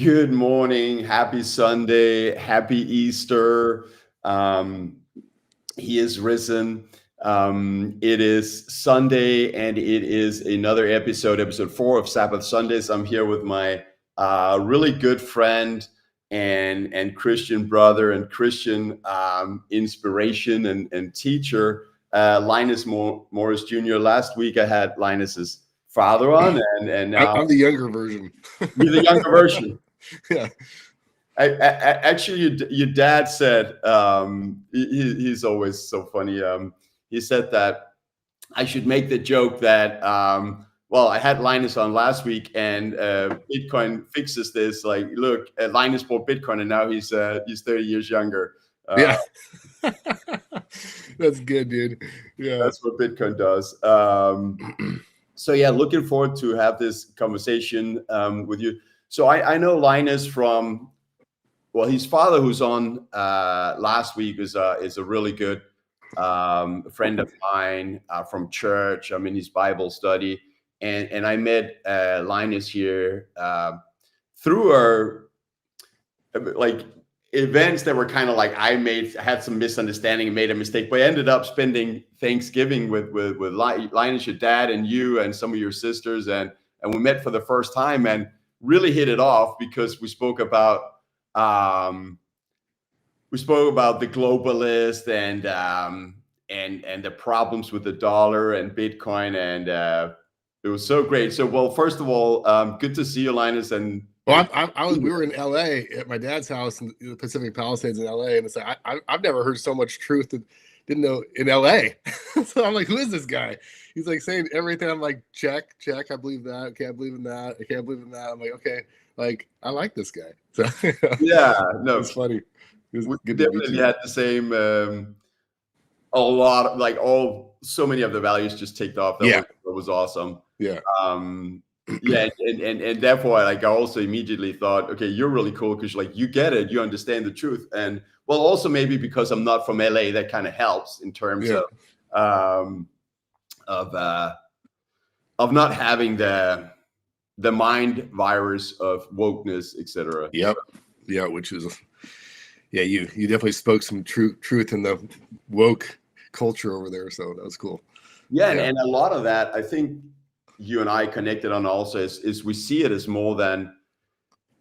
Good morning. Happy Sunday. Happy Easter. Um, he is risen. It is Sunday, and it is another episode 4 of Sabbath Sundays. I'm here with my really good friend and Christian brother and Christian inspiration and teacher, Linus Morris Jr. Last week I had Linus's father on, and now I'm the younger version. you're the younger version. Yeah. Actually, your dad said he's always so funny. He said that I should make the joke that well, I had Linus on last week, and Bitcoin fixes this. Like, look, Linus bought Bitcoin, and now he's 30 years younger. Yeah. That's good, dude. Yeah. That's what Bitcoin does. So yeah, looking forward to have this conversation with you. So I know Linus from, well, his father, who's on last week, is a really good friend of mine from church. I'm in his Bible study, and I met Linus here through our like events that were kind of like I had some misunderstanding and made a mistake, but I ended up spending Thanksgiving with Linus, your dad, and you, and some of your sisters, and we met for the first time and really hit it off because we spoke about the globalist and the problems with the dollar and Bitcoin, and it was so great. So, well, first of all, good to see you, Linus. And well, we were in LA at my dad's house in the Pacific Palisades in LA, and it's like I've never heard so much truth that didn't know in LA. So I'm like, who is this guy? He's like saying everything. I'm like, check. I believe that. Okay, I believe in that. I can't believe in that. I'm like, okay, like I like this guy. So yeah, no, it's funny. We definitely had the same. A lot of so many of the values just ticked off. That was awesome. Yeah. Yeah, and therefore, I also immediately thought, okay, you're really cool because you get it, you understand the truth, and well, also maybe because I'm not from LA, that kind of helps in terms of not having the mind virus of wokeness, etc. Yep. Yeah, which is you definitely spoke some truth in the woke culture over there, so that was cool. Yeah. And a lot of that, I think you and I connected on also is we see it as more than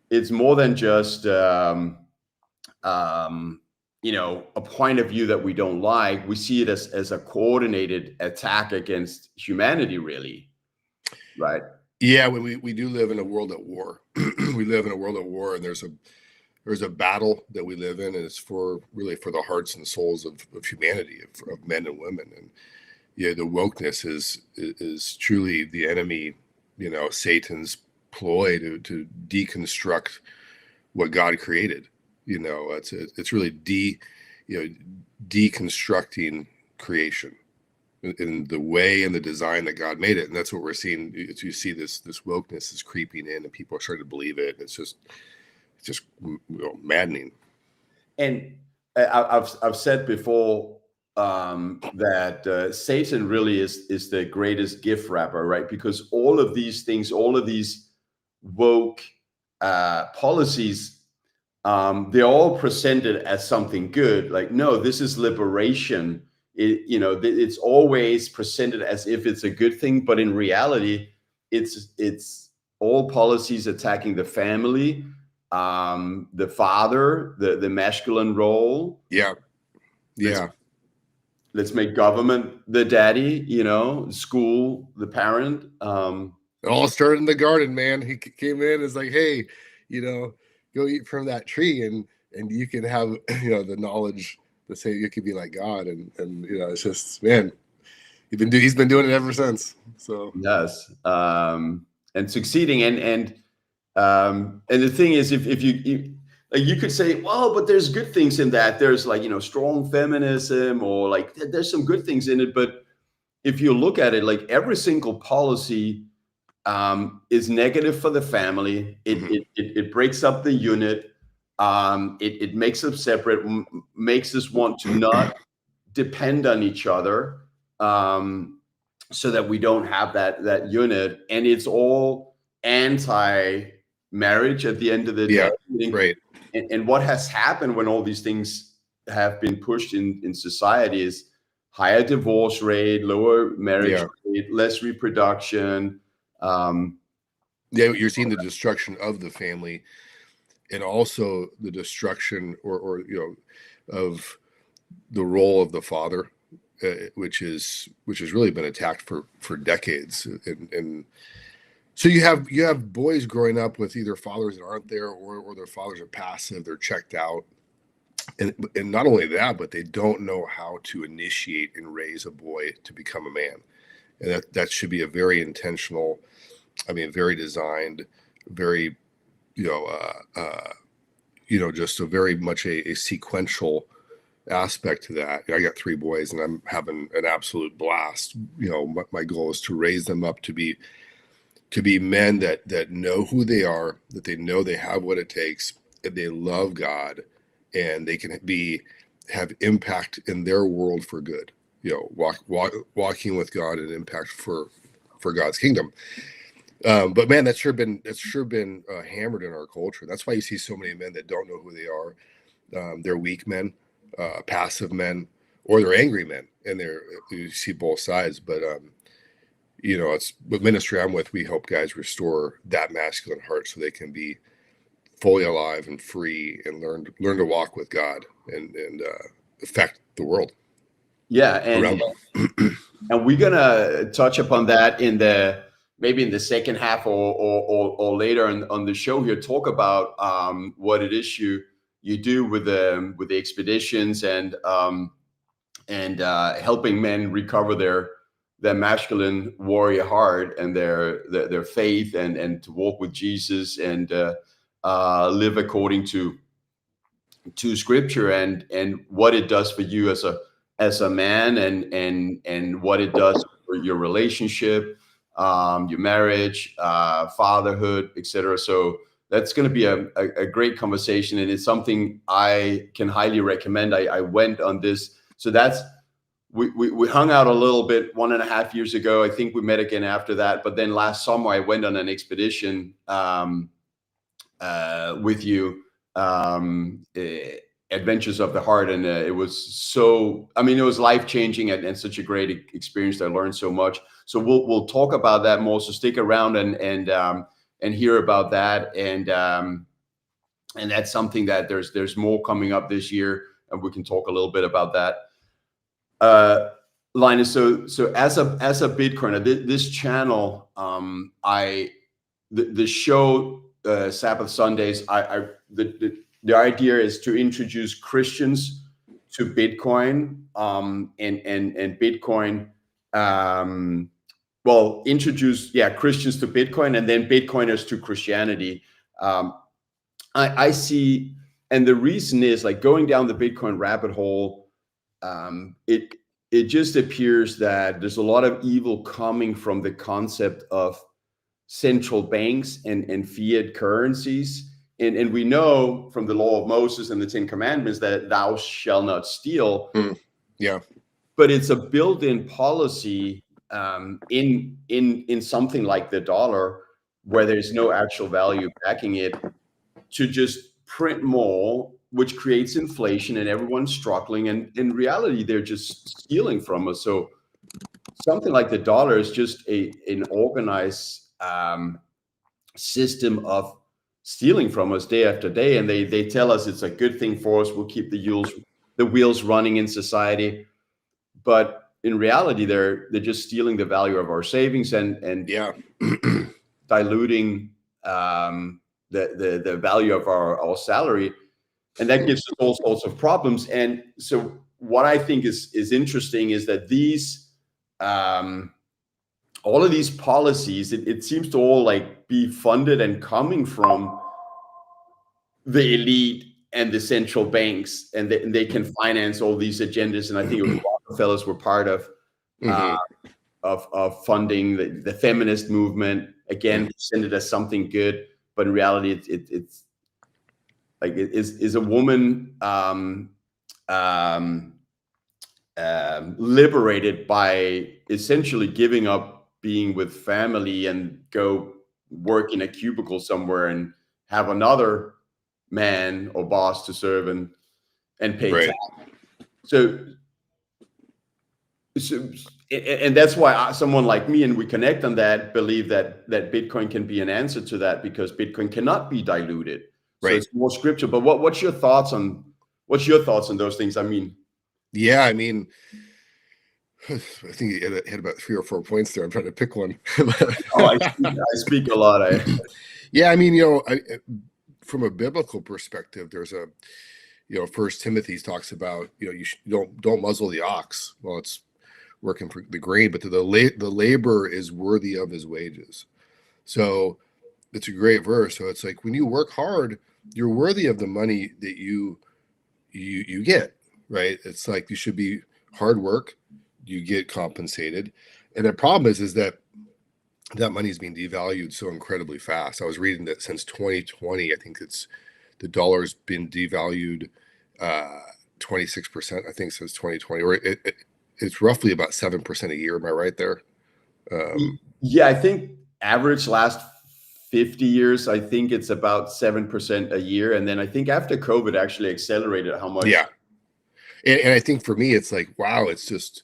just a point of view that we don't like. We see it as a coordinated attack against humanity, really, right? Yeah, when we do live in a world at war. We live in a world at war, and there's a battle that we live in, and it's for the hearts and souls of humanity, of men and women. And the wokeness is truly the enemy, Satan's ploy to deconstruct what God created. It's really deconstructing creation in the way and the design that God made it. And that's what we're seeing. You see this wokeness is creeping in, and people are starting to believe it. It's just maddening. And I've said before that Satan really is the greatest gift wrapper, right? Because all of these things, all of these woke policies, they're all presented as something good. Like, no, this is liberation. It's always presented as if it's a good thing, but in reality, it's all policies attacking the family, the father, the masculine role. Yeah. Let's make government the daddy, school the parent. It all started in the garden, man. He came in, is like, hey, go eat from that tree, and you can have the knowledge to say you could be like God, and it's just, man, he's been doing it ever since. So yes, and succeeding, and the thing is, if you could say, well, but there's good things in that. There's strong feminism, or there's some good things in it. But if you look at it, every single policy is negative for the family. It breaks up the unit. It makes us separate, makes us want to not depend on each other, so that we don't have that unit. And it's all anti marriage at the end of the Yeah, day. right. And what has happened when all these things have been pushed in society is higher divorce rate, lower marriage rate, less reproduction. Yeah, you're seeing the destruction of the family, and also the destruction or of the role of the father, which has really been attacked for decades. And so you have boys growing up with either fathers that aren't there, or their fathers are passive, they're checked out. And not only that, but they don't know how to initiate and raise a boy to become a man. And that should be a very intentional, very designed, very, just a very much a sequential aspect to that. I got 3 boys and I'm having an absolute blast. My goal is to raise them up to be men that know who they are, that they know they have what it takes, that they love God, and they can have impact in their world for good. Walking with God and impact for God's kingdom. But man, that's sure been hammered in our culture. That's why you see so many men that don't know who they are. They're weak men, passive men, or they're angry men, and you see both sides. But it's with ministry I'm with. We help guys restore that masculine heart so they can be fully alive and free and learn to walk with God and affect the world. Yeah, and we're gonna touch upon that maybe in the second half or later on the show here. Talk about what it is you do with the expeditions and helping men recover their masculine warrior heart and their faith and to walk with Jesus and live according to Scripture and what it does for you as a man and what it does for your relationship, your marriage, fatherhood, etc. So that's going to be a great conversation, and it's something I can highly recommend. I went on this, so that's we hung out a little bit 1.5 years ago. I think we met again after that, but then last summer I went on an expedition with you, Adventures of the Heart, and it was it was life-changing and such a great experience. I learned so much. So we'll talk about that more. So stick around and hear about that, and that's something that there's more coming up this year, and we can talk a little bit about that. Linus, so as a Bitcoiner, this channel, the show Sabbath Sundays, the idea is to introduce Christians to Bitcoin, and Bitcoin. Introduce Christians to Bitcoin, and then Bitcoiners to Christianity. I see, and the reason is like going down the Bitcoin rabbit hole. It just appears that there's a lot of evil coming from the concept of central banks and fiat currencies. And we know from the law of Moses and the 10 Commandments that thou shalt not steal. Yeah. But it's a built-in policy in something like the dollar, where there's no actual value backing it, to just print more, which creates inflation and everyone's struggling. And in reality, they're just stealing from us. So something like the dollar is just an organized system of stealing from us day after day. And they tell us it's a good thing for us. We'll keep the wheels running in society. But in reality, they're just stealing the value of our savings and diluting the value of our salary, and that gives us all sorts of problems. And so what I think is interesting is that these all of these policies, it seems to all like be funded and coming from the elite and the central banks, and they can finance all these agendas. And I think Rockefellers were part of funding the feminist movement, again presented as something good, but in reality it's like is a woman liberated by essentially giving up being with family and go work in a cubicle somewhere and have another man or boss to serve and pay tax. So, and that's why someone like me, and we connect on that, believe that Bitcoin can be an answer to that, because Bitcoin cannot be diluted. So it's more scripture. But what's your thoughts on those things? I mean, yeah, I mean, I think you hit about 3 or 4 points there. I'm trying to pick one. I speak a lot. Yeah, I mean, from a biblical perspective, there's a, First Timothy talks about, you don't muzzle the ox while it's working for the grain, but the labor is worthy of his wages. So it's a great verse. So it's like, when you work hard, you're worthy of the money that you get, right? It's like, you should be hard work, you get compensated. And the problem is that money is being devalued so incredibly fast. I was reading that since 2020, I think the dollar's been devalued 26%, I think, since 2020, or it's roughly about 7% a year. Am I right there? Yeah, I think average last 50 years, I think it's about 7% a year. And then I think after COVID actually accelerated how much. Yeah. And I think for me, it's like, wow, it's just,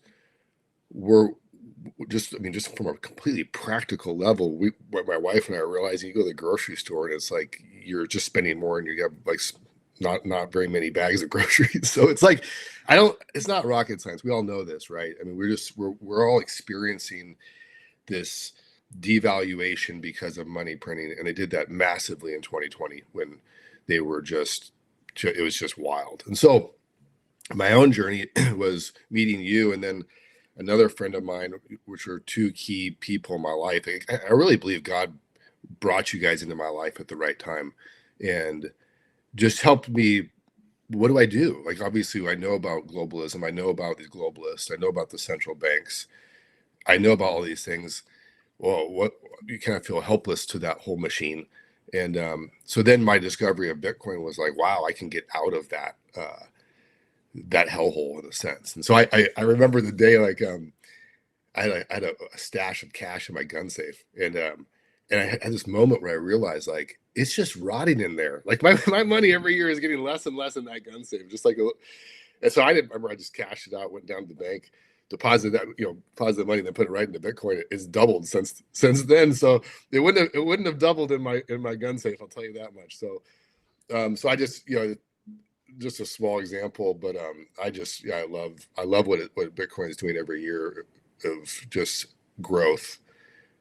just from a completely practical level, my wife and I are realizing, you go to the grocery store and it's like, you're just spending more and you have like not very many bags of groceries. So it's like, it's not rocket science. We all know this, right? I mean, we're all experiencing this devaluation because of money printing. And they did that massively in 2020 when they were it was just wild. And so my own journey was meeting you and then another friend of mine, which are two key people in my life. I really believe God brought you guys into my life at the right time and just helped me. What do I do? Like, obviously, I know about globalism. I know about these globalists. I know about the central banks. I know about all these things. Well, you kind of feel helpless to that whole machine. And so then my discovery of Bitcoin was like, wow, I can get out of that hellhole in a sense. And so I remember the day, like, I had a stash of cash in my gun safe, and I had this moment where I realized, like, it's just rotting in there. Like, my money every year is getting less and less in that gun safe, just like and so I remember I just cashed it out, went down to the bank, deposited the money, then put it right into Bitcoin. It's doubled since then. So it wouldn't have doubled in my gun safe, I'll tell you that much. So so I just, just a small example, but I love what Bitcoin is doing every year of just growth,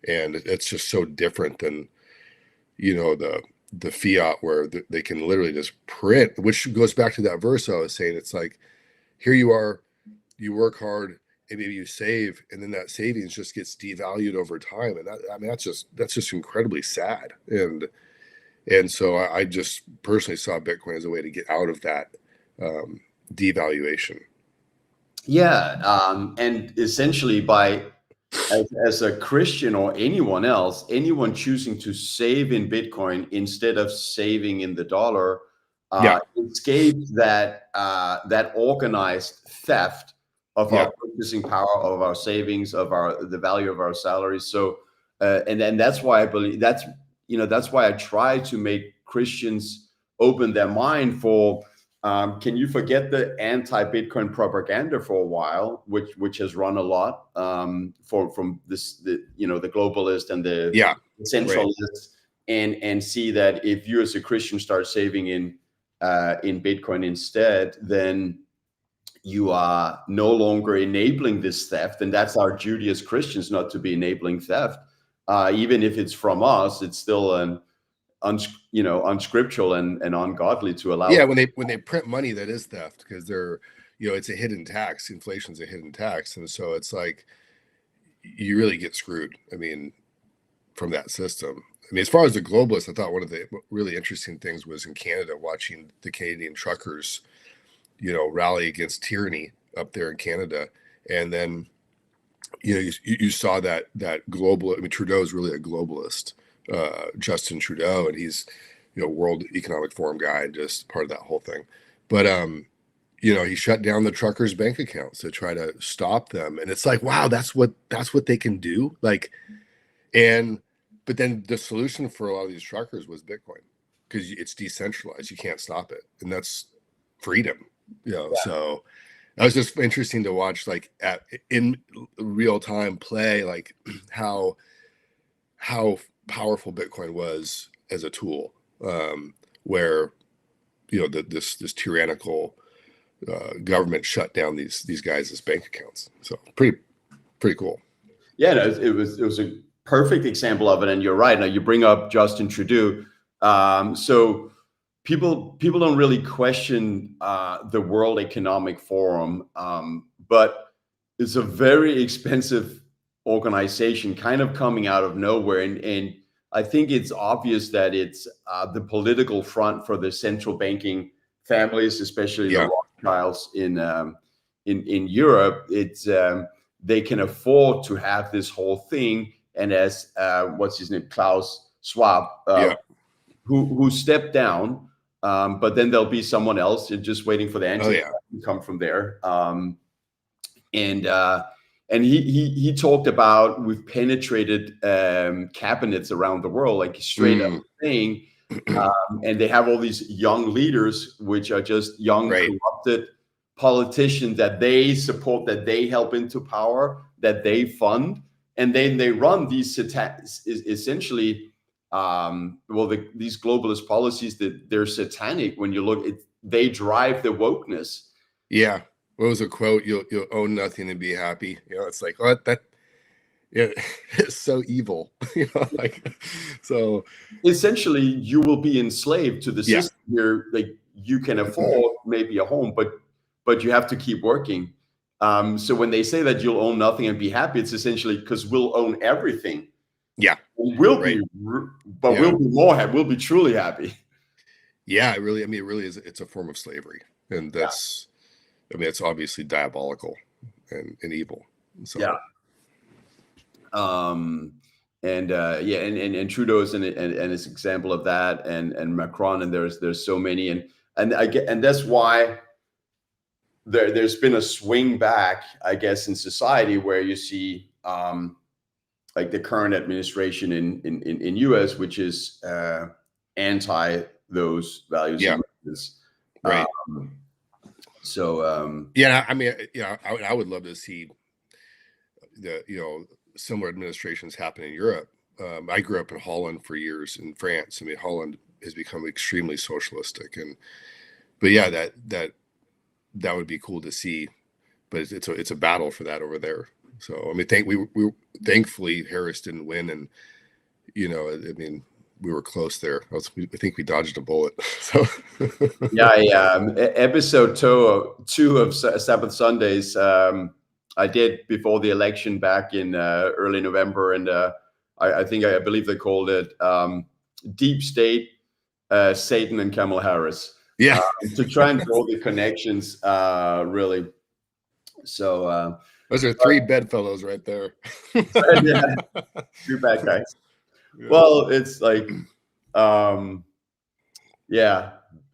and it's just so different than the fiat, where they can literally just print, which goes back to that verse I was saying. It's like, here you are, you work hard, and maybe you save, and then that savings just gets devalued over time, and that's just incredibly sad. And so I just personally saw Bitcoin as a way to get out of that devaluation. Yeah, and essentially, as a Christian or anyone choosing to save in Bitcoin instead of saving in the dollar, escapes that organized theft of our purchasing power, of our savings, of the value of our salaries. So, and then that's why I believe that's why I try to make Christians open their mind for. Can you forget the anti-Bitcoin propaganda for a while, which has run a lot from the globalist and the centralists, and see that if you as a Christian start saving in Bitcoin instead, then you are no longer enabling this theft, and that's our duty as Christians, not to be enabling theft. Even if it's from us, it's still unscriptural and ungodly to allow. Yeah, when they print money, that is theft, because they're, it's a hidden tax. Inflation's a hidden tax, and so it's like, you really get screwed. I mean, from that system. I mean, as far as the globalists, I thought one of the really interesting things was in Canada, watching the Canadian truckers, rally against tyranny up there in Canada, and then you saw that global. I mean, Trudeau is really a globalist. Justin Trudeau, and he's World Economic Forum guy, and just part of that whole thing. But he shut down the truckers' bank accounts to try to stop them, and it's like, wow, that's what they can do. Like, and but then the solution for a lot of these truckers was Bitcoin, because it's decentralized. You can't stop it. And that's freedom, So that was just interesting to watch, like in real time play, like how powerful Bitcoin was as a tool, where, this tyrannical government shut down these guys' bank accounts. So pretty cool. Yeah, no, it was a perfect example of it. And you're right. Now you bring up Justin Trudeau. So people don't really question the World Economic Forum, but it's a very expensive organization, kind of coming out of nowhere. And I think it's obvious that it's the political front for the central banking families, especially the Rothschilds in Europe. It's they can afford to have this whole thing. And as what's his name, Klaus Schwab, who stepped down, but then there'll be someone else just waiting for the answer to come from there. And he talked about, we've penetrated cabinets around the world, like straight up saying, and they have all these young leaders, which are just young, corrupted politicians that they support, that they help into power, that they fund, and then they run these essentially. These globalist policies, that they're satanic. When you look, they drive the wokeness. Yeah. What was a quote? You'll own nothing and be happy. It's like, what? That, it's so evil. So essentially you will be enslaved to the system here. Like, you can afford maybe a home, but you have to keep working. So when they say that you'll own nothing and be happy, it's essentially because we'll own everything. Yeah. We'll be more happy. We'll be truly happy. Yeah, it really is. It's a form of slavery. And that's, it's obviously diabolical and evil. So. Yeah. And Trudeau is an example of that, and Macron, and there's so many, and that's why there's been a swing back, I guess, in society, where you see like the current administration in US, which is anti those values. Yeah. Right. I would love to see the similar administrations happen in Europe. I grew up in Holland for years, in France. Holland has become extremely socialistic, but that would be cool to see. But it's a battle for that over there. So thankfully Harris didn't win, and we were close there. I think we dodged a bullet. So episode 2 of Sabbath Sundays, I did before the election back in early November, and I believe they called it Deep State, Satan, and Kamala Harris. Yeah, to try and draw the connections, really. So those are 3 bedfellows right there. Yeah, 2 bad guys. Yeah. Well, it's like,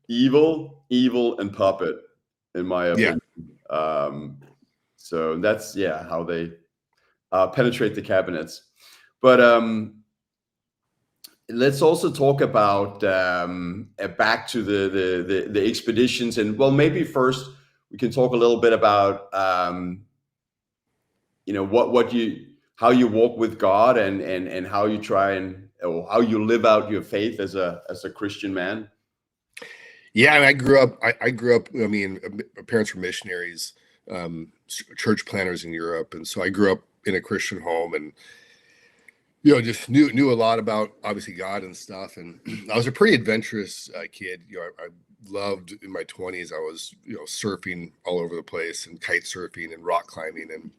evil, and puppet, in my opinion. So that's how they penetrate the cabinets. But let's also talk about back to the expeditions, and maybe first we can talk a little bit about how you walk with God, and how you try or how you live out your faith as a Christian man. Yeah, I grew up. My parents were missionaries, church planners in Europe, and so I grew up in a Christian home, and just knew a lot about, obviously, God and stuff. And I was a pretty adventurous kid. I loved, in my 20s, I was surfing all over the place, and kite surfing and rock climbing, and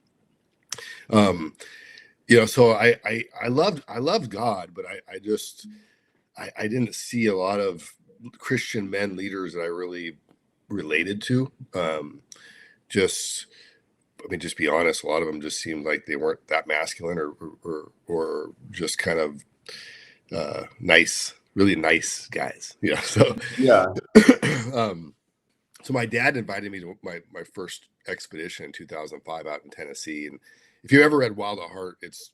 so I loved God, but I didn't see a lot of Christian men leaders that I really related to. Just be honest, a lot of them just seemed like they weren't that masculine, or just kind of nice, really nice guys. So yeah. So my dad invited me to my first expedition in 2005 out in Tennessee. And if you ever read Wild at Heart, it's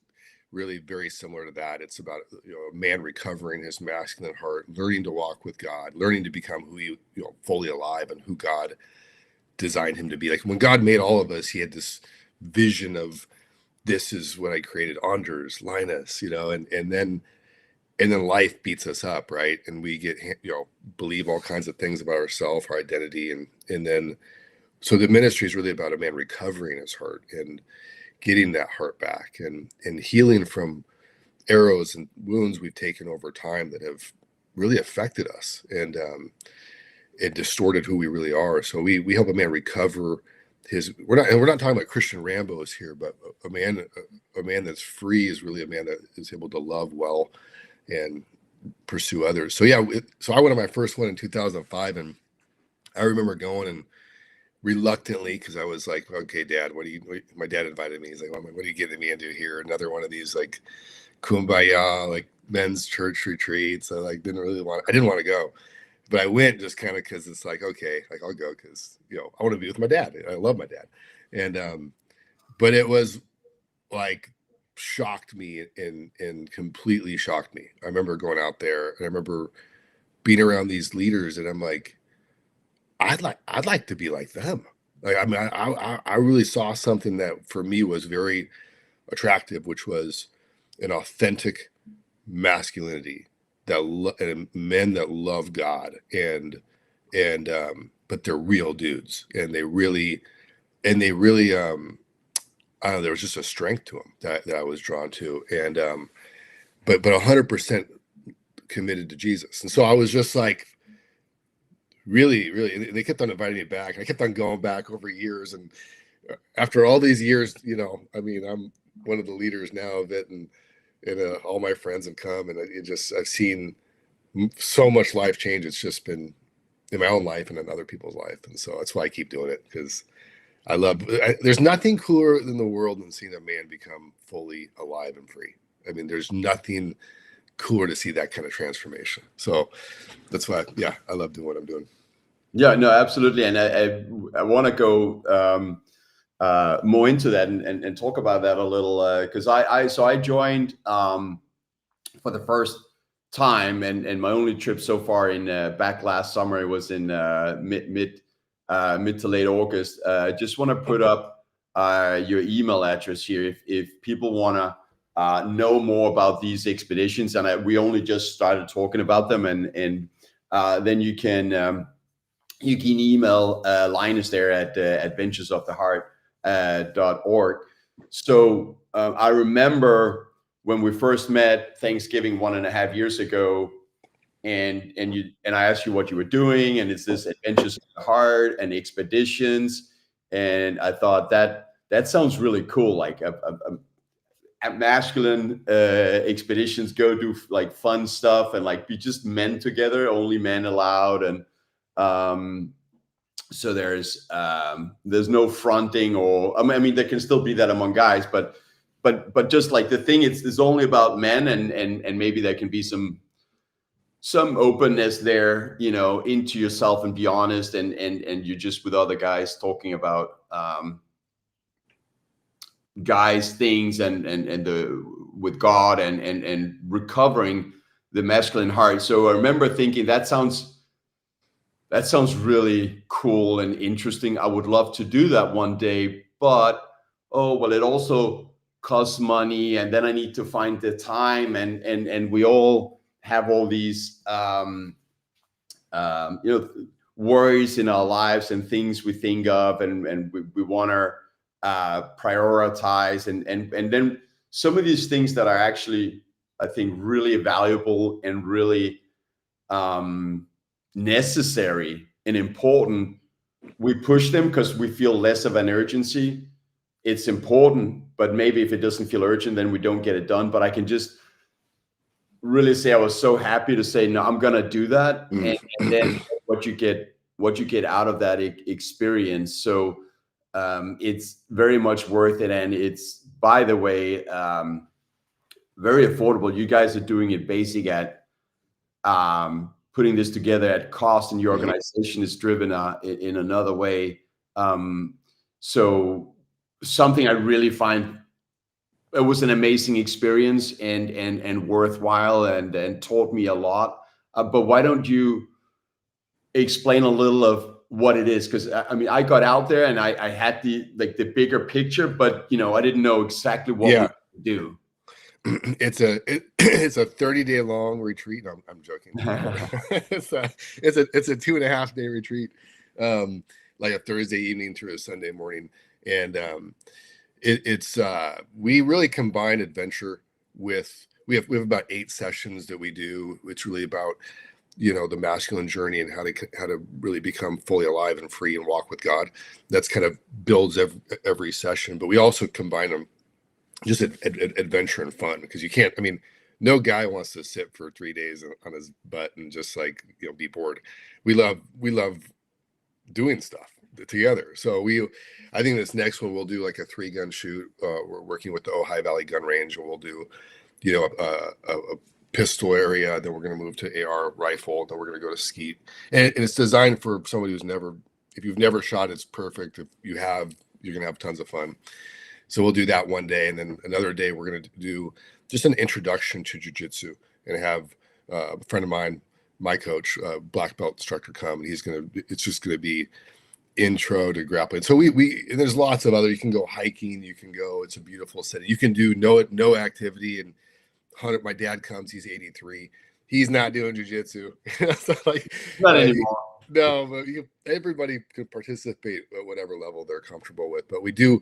really very similar to that. It's about, a man recovering his masculine heart, learning to walk with God, learning to become who he, fully alive and who God designed him to be. Like when God made all of us, he had this vision of, this is what I created, Anders, Linus, and then life beats us up, right? And we get, believe all kinds of things about ourselves, our identity, and then, so the ministry is really about a man recovering his heart and getting that heart back, and healing from arrows and wounds we've taken over time that have really affected us, and it distorted who we really are. So we help a man recover his. We're not talking about Christian Rambos here, but a man that's free is really a man that is able to love well and pursue others. So yeah, so I went on my first one in 2005, and I remember going and reluctantly, because I was like, okay, Dad, my dad invited me. He's like, what are you getting me into here? Another one of these like kumbaya, like men's church retreats. I didn't want to go, but I went just kind of because it's like, okay, like I'll go because I want to be with my dad. I love my dad, and but it was like shocked me and completely shocked me. I remember going out there, and I remember being around these leaders, and I'm like, I'd like to be like them. Like, I mean, I really saw something that for me was very attractive, which was an authentic masculinity and men that love God, and but they're real dudes, and they really I don't know, there was just a strength to them that I was drawn to, and but 100% committed to Jesus. And so I was just like, really, and they kept on inviting me back, and I kept on going back over years. And after all these years, I mean, I'm one of the leaders now of it, and all my friends have come, and I've seen so much life change. It's just been in my own life and in other people's life, and so that's why I keep doing it, because there's nothing cooler in the world than seeing a man become fully alive and free. I mean, there's nothing cooler to see that kind of transformation. So that's why, I love doing what I'm doing. Yeah, no, absolutely. And I want to go more into that and talk about that a little, because I joined for the first time, and my only trip so far in back last summer, it was in mid to late August. I just want to put up your email address here if people want to know more about these expeditions. And we only just started talking about them, and then you can email Linus there at adventuresoftheheart.org. So I remember when we first met Thanksgiving 1.5 years ago, and I asked you what you were doing, and it's this Adventures of the Heart and expeditions, and I thought that sounds really cool, like a masculine expeditions, go do like fun stuff and like be just men together, only men allowed, and so there's no fronting, or I mean there can still be that among guys, but just like the thing, it's only about men, and maybe there can be some openness there, into yourself, and be honest, and you're just with other guys talking about guys things, and with God, and recovering the masculine heart. So I remember thinking that sounds really cool and interesting. I would love to do that one day, but it also costs money, and then I need to find the time, and we all have all these worries in our lives and things we think of, and we want to prioritize, and then some of these things that are actually, I think, really valuable and really necessary and important, we push them because we feel less of an urgency. It's important, but maybe if it doesn't feel urgent, then we don't get it done. But I can just really say I was so happy to say, no, I'm gonna do that, and then what you get out of that experience. So it's very much worth it, and it's, by the way, very affordable. You guys are doing it basic at putting this together at cost, and your organization is driven in another way. So something I really find it was an amazing experience and worthwhile and taught me a lot. But why don't you explain a little of what it is? Because I mean, I got out there and I had the bigger picture, but I didn't know exactly what we could do. It's a 30-day long retreat. No, I'm joking. it's a 2.5-day retreat, like a Thursday evening through a Sunday morning, and we really combine adventure with we have about 8 sessions that we do. It's really about the masculine journey and how to really become fully alive and free and walk with God. That's kind of builds every session, but we also combine them just adventure and fun, because you can't, I mean, no guy wants to sit for 3 days on his butt and just be bored. We love doing stuff together. So I think this next one we'll do like a 3-gun shoot. We're working with the Ojai Valley gun range, and we'll do a pistol area, then we're going to move to AR rifle, then we're going to go to skeet, and it's designed for somebody if you've never shot, it's perfect. If you have, you're going to have tons of fun. So we'll do that one day, and then another day we're going to do just an introduction to jiu-jitsu, and have a friend of mine, my coach, black belt instructor, come, and it's just going to be intro to grappling. So and there's lots of other, you can go hiking, it's a beautiful city. You can do no activity, and my dad comes, he's 83. He's not doing jiu-jitsu. So Not anymore. No, but everybody could participate at whatever level they're comfortable with. But we do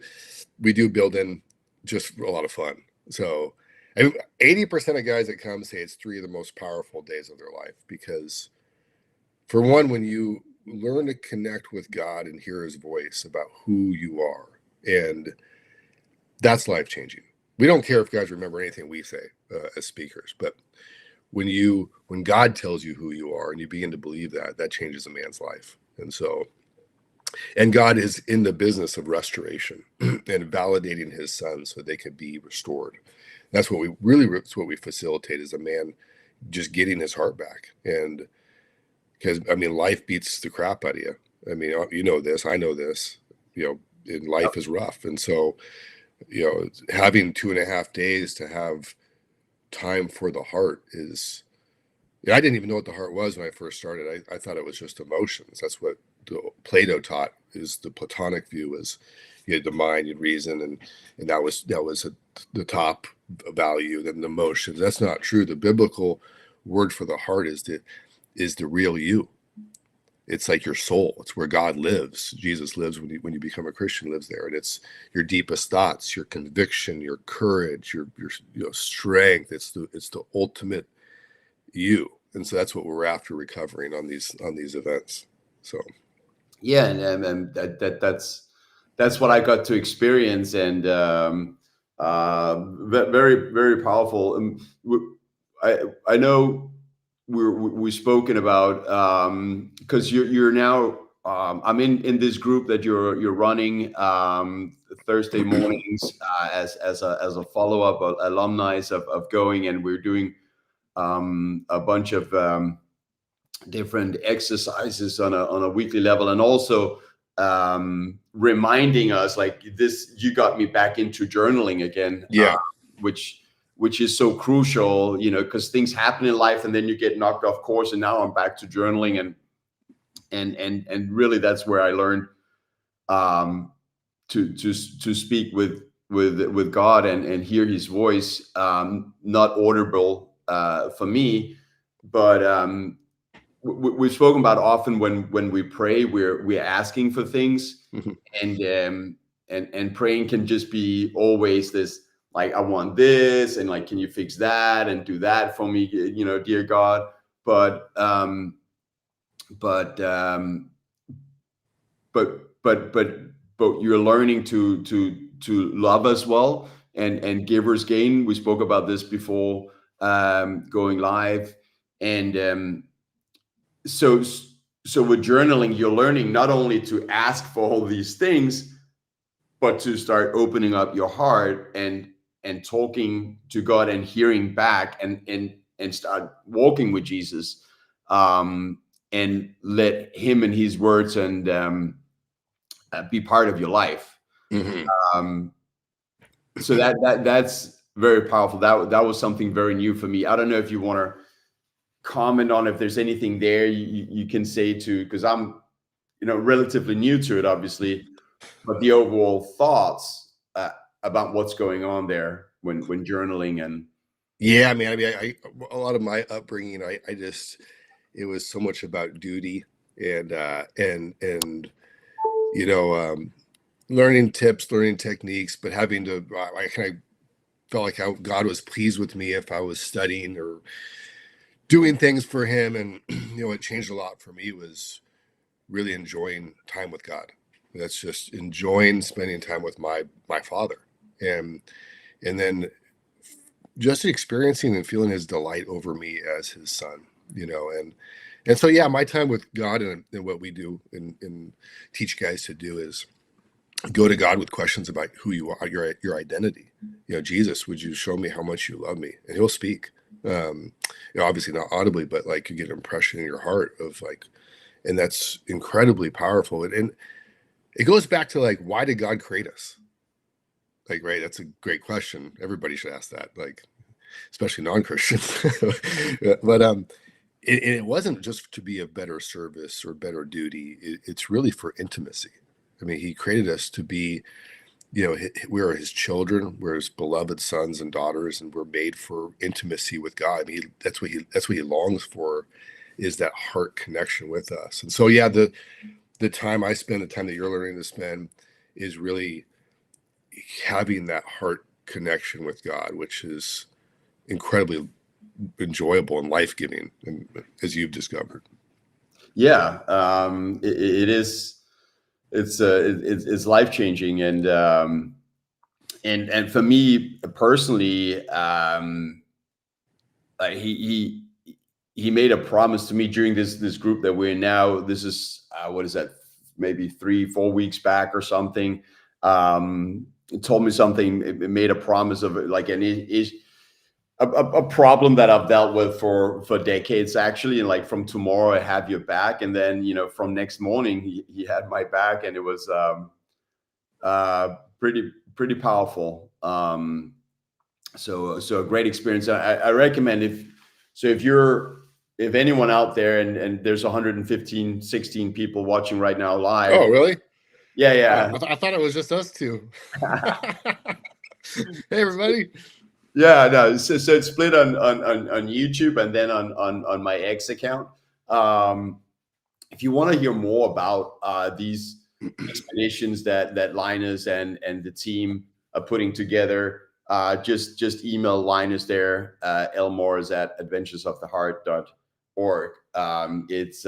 build in just a lot of fun. So 80% of guys that come say it's 3 of the most powerful days of their life, because for one, when you learn to connect with God and hear his voice about who you are, and that's life-changing. We don't care if guys remember anything we say as speakers, but when God tells you who you are and you begin to believe that changes a man's life. And God is in the business of restoration and validating his sons so they can be restored. That's what we facilitate, is a man just getting his heart back. And because, I mean, life beats the crap out of you. I mean, this, I know this, and life is rough. And so, having 2.5 days to have time for the heart is, I didn't even know what the heart was when I first started. I thought it was just emotions. That's what Plato taught, is the Platonic view was you had the mind, you had reason, and that was the top value, then the emotions. That's not true. The biblical word for the heart is the real you. It's like your soul. It's where God lives. Jesus lives when you become a Christian, lives there. And it's your deepest thoughts, your conviction, your courage, your strength. It's the ultimate you. And so that's what we're after recovering on these events. So yeah, and that's what I got to experience, and very, very powerful. I know we've spoken about, because you're now, I'm in this group that you're running Thursday mornings as a follow-up alumni of going, and we're doing a bunch of different exercises on a weekly level, and also reminding us, like, this, you got me back into journaling again. Which is so crucial, because things happen in life and then you get knocked off course, and now I'm back to journaling, and really that's where I learned to speak with God and hear his voice, not audible for me, but we've spoken about often when we pray, we're asking for things, and praying can just be always this, like, I want this, and like, can you fix that and do that for me, dear God. But you're learning to love as well, and givers gain. We spoke about this before going live, and so with journaling, you're learning not only to ask for all these things, but to start opening up your heart and talking to God and hearing back, and start walking with Jesus, and let him and his words and be part of your life. Mm-hmm. So that's very powerful. That was something very new for me. I don't know if you want to comment on if there's anything there you can say to, because I'm relatively new to it, obviously, but the overall thoughts about what's going on there when journaling and. Yeah, man. I a lot of my upbringing, I just, it was so much about duty and learning tips, learning techniques, but having to, I kind of felt like God was pleased with me if I was studying or doing things for Him, and it changed a lot for me was really enjoying time with God. That's just enjoying spending time with my Father, and then just experiencing and feeling His delight over me as His son, and so yeah, my time with God and what we do and teach guys to do is go to God with questions about who you are, your identity. Jesus, would you show me how much you love me? And He'll speak. Obviously not audibly, but like you get an impression in your heart of like, and that's incredibly powerful. And it goes back to like, why did God create us? Like, right, that's a great question. Everybody should ask that, like, especially non-Christians. But it wasn't just to be a better service or better duty. It's really for intimacy. I mean, He created us to be, we're His children, we're His beloved sons and daughters, and we're made for intimacy with God. I mean, that's what He longs for, is that heart connection with us. And so, yeah, the time I spend, the time that you're learning to spend, is really having that heart connection with God, which is incredibly enjoyable and life-giving, and as you've discovered. Yeah, it is. It's life-changing, and for me personally, he made a promise to me during this group that we're in now. This is what is that? Maybe 3-4 weeks back or something. It told me something. It made a promise of like a problem that I've dealt with for decades, actually. And like, from tomorrow I have your back, and then from next morning he had my back, and it was pretty powerful. So a great experience. I recommend, if anyone out there, and there's 116 people watching right now live. Oh, really? Yeah. I thought it was just us two. Hey, everybody. Yeah, no. So it's split on YouTube, and then on my X account. If you want to hear more about these expeditions that Linus and the team are putting together, just email Linus there, elmores@adventuresoftheheart.org. It's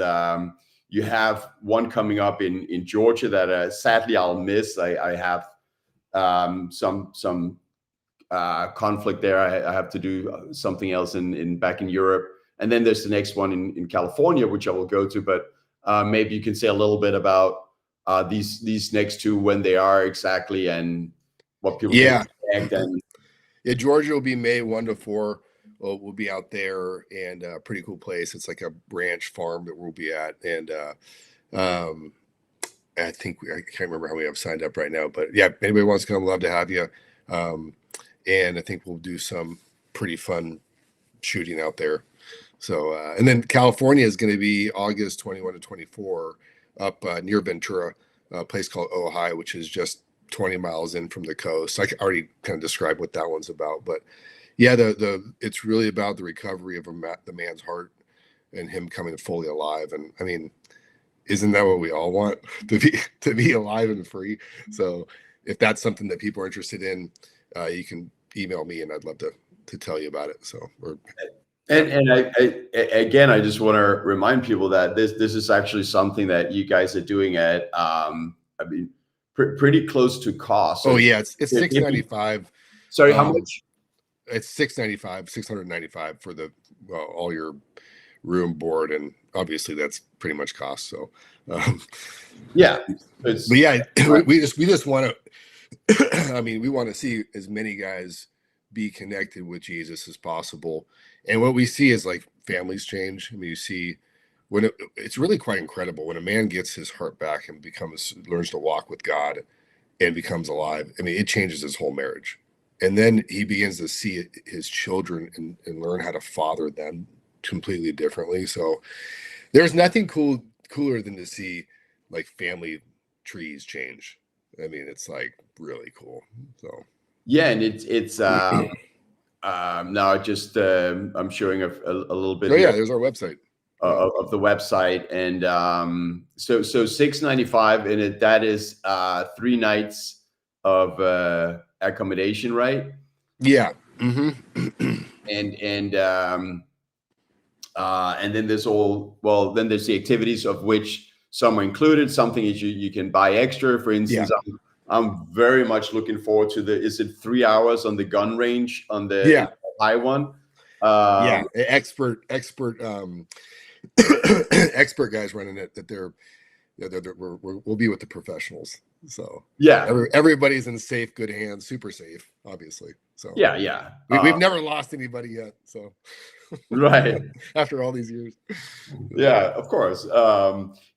you have one coming up in Georgia that sadly I'll miss. I have some conflict there. I have to do something else back in Europe, and then there's the next one in California, which I will go to. But maybe you can say a little bit about these next two, when they are exactly, and what people can expect. And yeah, Georgia will be May 1 to 4. We'll be out there, and a pretty cool place. It's like a ranch farm that we'll be at, and I think I can't remember how many have signed up right now, but yeah, if anybody wants to come, love to have you. And I think we'll do some pretty fun shooting out there. So, and then California is going to be August 21 to 24 up near Ventura, a place called Ojai, which is just 20 miles in from the coast. I already kind of described what that one's about, but yeah, it's really about the recovery of the man's heart and him coming fully alive. And I mean, isn't that what we all want, to be alive and free? So if that's something that people are interested in, you can email me, and I'd love to tell you about it. So, and I just want to remind people that this is actually something that you guys are doing at pretty close to cost. So yeah, it's $695. Sorry, how much? It's $695 for all your room, board, and obviously that's pretty much cost. So yeah, but yeah, we just want to. I mean, we want to see as many guys be connected with Jesus as possible. And what we see is like families change. I mean, you see it's really quite incredible when a man gets his heart back and learns to walk with God and becomes alive. I mean, it changes his whole marriage. And then he begins to see his children and learn how to father them completely differently. So there's nothing cooler than to see like family trees change. I mean, it's like really cool. So Yeah, and it's now just I'm showing a little bit oh yeah, here there's our website. of the website, and so $695, and that is 3 nights of accommodation, right? Yeah. And then there's then there's the activities, of which some are included, something is you can buy extra. For instance, I'm very much looking forward to is it 3 hours on the gun range on the high one? Expert expert guys running it, that we'll be with the professionals. So everybody's in safe, good hands, super safe, obviously. So we've never lost anybody yet. So right after all these years. Yeah, of course.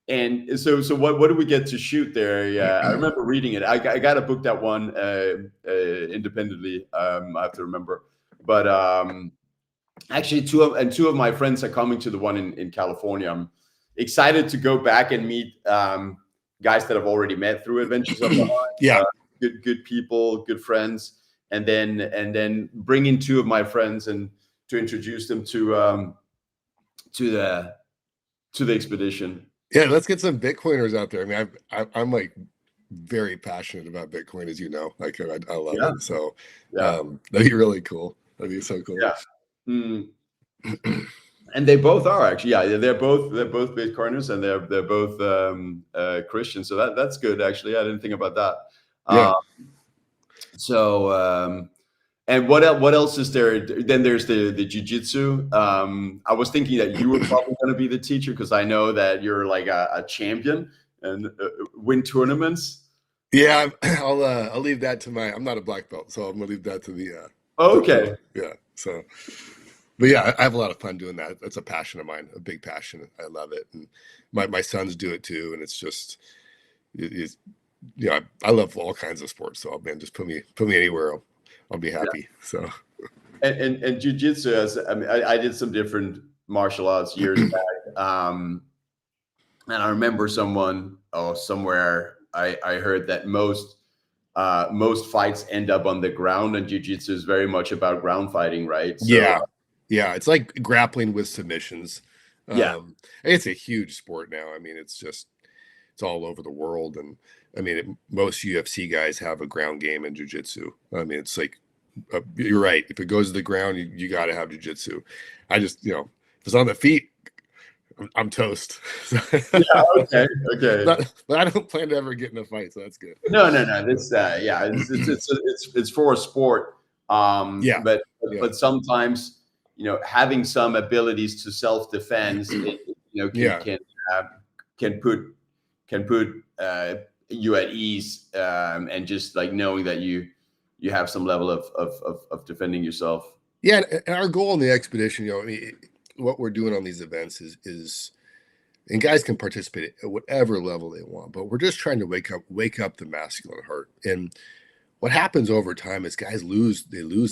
And so what do we get to shoot there? Yeah, I remember reading it. I got to book that one independently. I have to remember, but actually two of my friends are coming to the one in California. I'm excited to go back and meet guys that I've already met through Adventures of the Heart. Good people, good friends, and then bring in two of my friends and to introduce them to the expedition. Yeah, let's get some Bitcoiners out there. I mean, I'm like very passionate about Bitcoin, as you know. Like I love it. So that'd be really cool. That'd be so cool. Yeah. And they both are actually. Yeah, they're both Bitcoiners, and they're both Christians. So that's good actually. I didn't think about that. Yeah. And what else is there? Then there's the jiu-jitsu. I was thinking that you were probably going to be the teacher, because I know that you're like a champion and win tournaments. Yeah, I'll leave that to I'm not a black belt, so I'm gonna leave that to the okay. Yeah. So, but yeah, I have a lot of fun doing that. That's a passion of mine, a big passion. I love it, and my sons do it too. And it's just, I love all kinds of sports. So man, just put me anywhere. I'll be happy. So, and jiu-jitsu, I mean, I did some different martial arts years back, and I remember somewhere I heard that most fights end up on the ground, and jiu-jitsu is very much about ground fighting, right? So, it's like grappling with submissions. It's a huge sport now. I mean, it's all over the world, and I mean, most UFC guys have a ground game in jiu-jitsu. I mean, it's like, you're right. If it goes to the ground, you got to have jiu-jitsu. I just, if it's on the feet, I'm toast. Okay. But I don't plan to ever get in a fight, so that's good. No. This, it's for a sport. But sometimes, having some abilities to self-defense, can put you at ease, and just like knowing that you have some level of defending yourself. Yeah, and our goal in the expedition, I mean, what we're doing on these events is, and guys can participate at whatever level they want, but we're just trying to wake up the masculine heart. And what happens over time is guys lose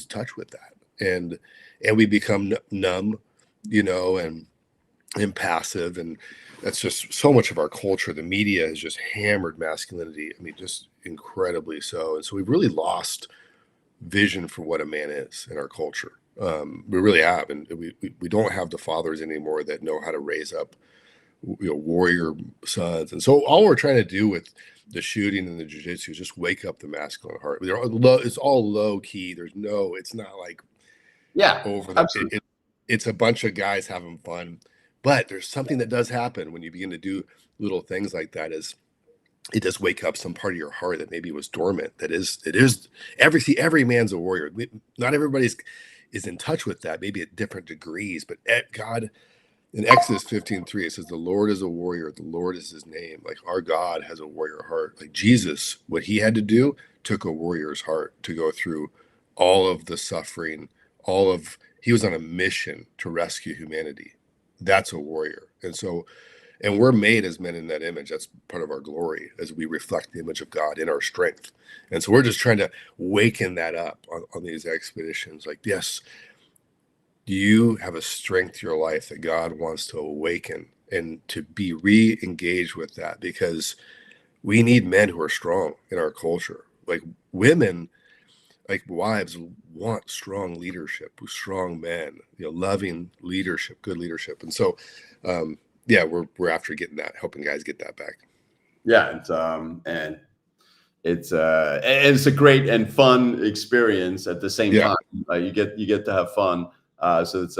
touch with that, and we become numb, and passive, and that's just so much of our culture. The media has just hammered masculinity. I mean, just incredibly so. And so we've really lost vision for what a man is in our culture. We really have, and we don't have the fathers anymore that know how to raise up, warrior sons. And so all we're trying to do with the shooting and the jiu-jitsu is just wake up the masculine heart. It's all low key. It's not like over the. It's a bunch of guys having fun, but there's something that does happen when you begin to do little things like that. Is it does wake up some part of your heart that maybe was dormant. It is every man's a warrior. Not everybody's is in touch with that, maybe at different degrees, but God, in Exodus 15:3, it says, the Lord is a warrior. The Lord is his name. Like, our God has a warrior heart. Like Jesus, what he had to do took a warrior's heart to go through all of the suffering, he was on a mission to rescue humanity. That's a warrior. And so And we're made as men in that image. That's part of our glory, as we reflect the image of God in our strength. And so we're just trying to waken that up on these expeditions. Like, yes, you have a strength to your life that God wants to awaken and to be re-engaged with that, because we need men who are strong in our culture. Like women, like wives, want strong leadership, strong men, loving leadership, good leadership. And so yeah, we're after getting that, helping guys get that back. Yeah, it's a great and fun experience at the same time. You get to have fun. So it's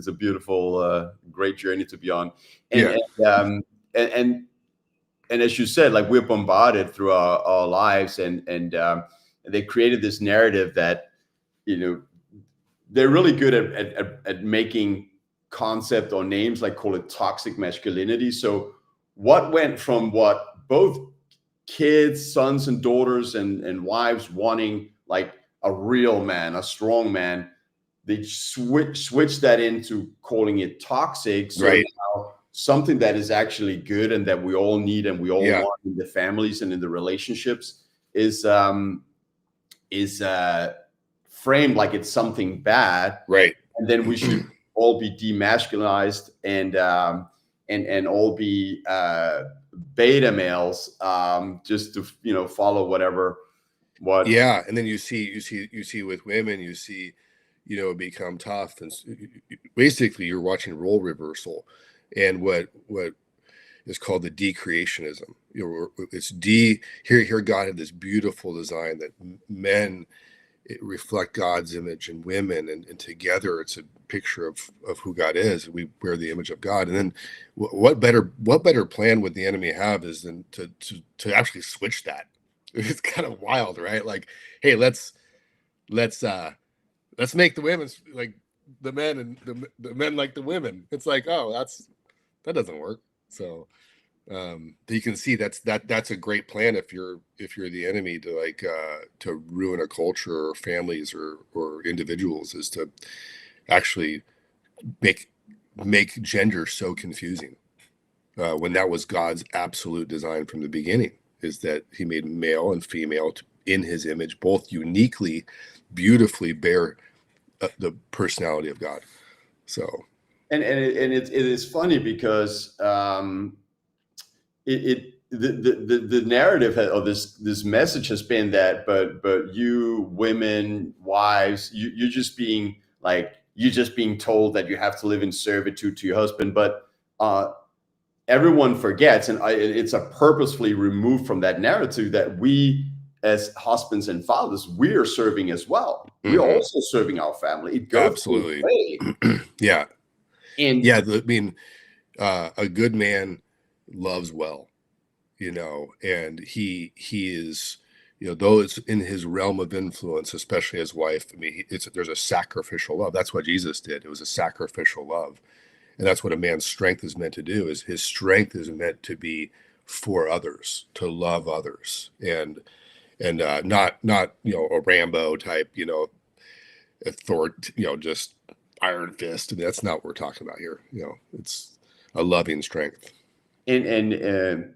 a beautiful, great journey to be on. And as you said, like, we're bombarded through our lives, and they created this narrative that, they're really good at making concept or names, like, call it toxic masculinity. So what went from what both kids, sons and daughters and wives wanting, like, a real man, a strong man, they switch that into calling it toxic. So now something that is actually good and that we all need and we all want in the families and in the relationships is framed like it's something bad, right? And then we should all be demasculinized and all be beta males, just to follow whatever. And then you see with women, become tough, and basically you're watching role reversal, and what is called the decreationism. It's here God had this beautiful design that men reflect God's image in women, and together it's a picture of who God is. We bear the image of God. And then what better plan would the enemy have is than to actually switch that. It's kind of wild, right? Like, hey, let's make the women like the men, and the men like the women. It's like, oh, that doesn't work. So you can see that's a great plan if you're the enemy, to ruin a culture or families or individuals, is to actually make gender so confusing, when that was God's absolute design from the beginning, is that he made male and female in his image, both uniquely, beautifully bear the personality of God. So it is funny because the narrative or this message has been that, but you women, wives, you're just being told that you have to live in servitude to your husband. But everyone forgets, and it's a purposefully removed from that narrative, that we as husbands and fathers, we are serving as well. We're also serving our family. It goes absolutely. Yeah. And I mean, a good man loves well, and he is, though it's in his realm of influence, especially his wife. I mean, there's a sacrificial love. That's what Jesus did. It was a sacrificial love. And that's what a man's strength is meant to do. Is his strength is meant to be for others, to love others, and not a Rambo type, a Thor, just iron fist. I mean, that's not what we're talking about here. It's a loving strength. And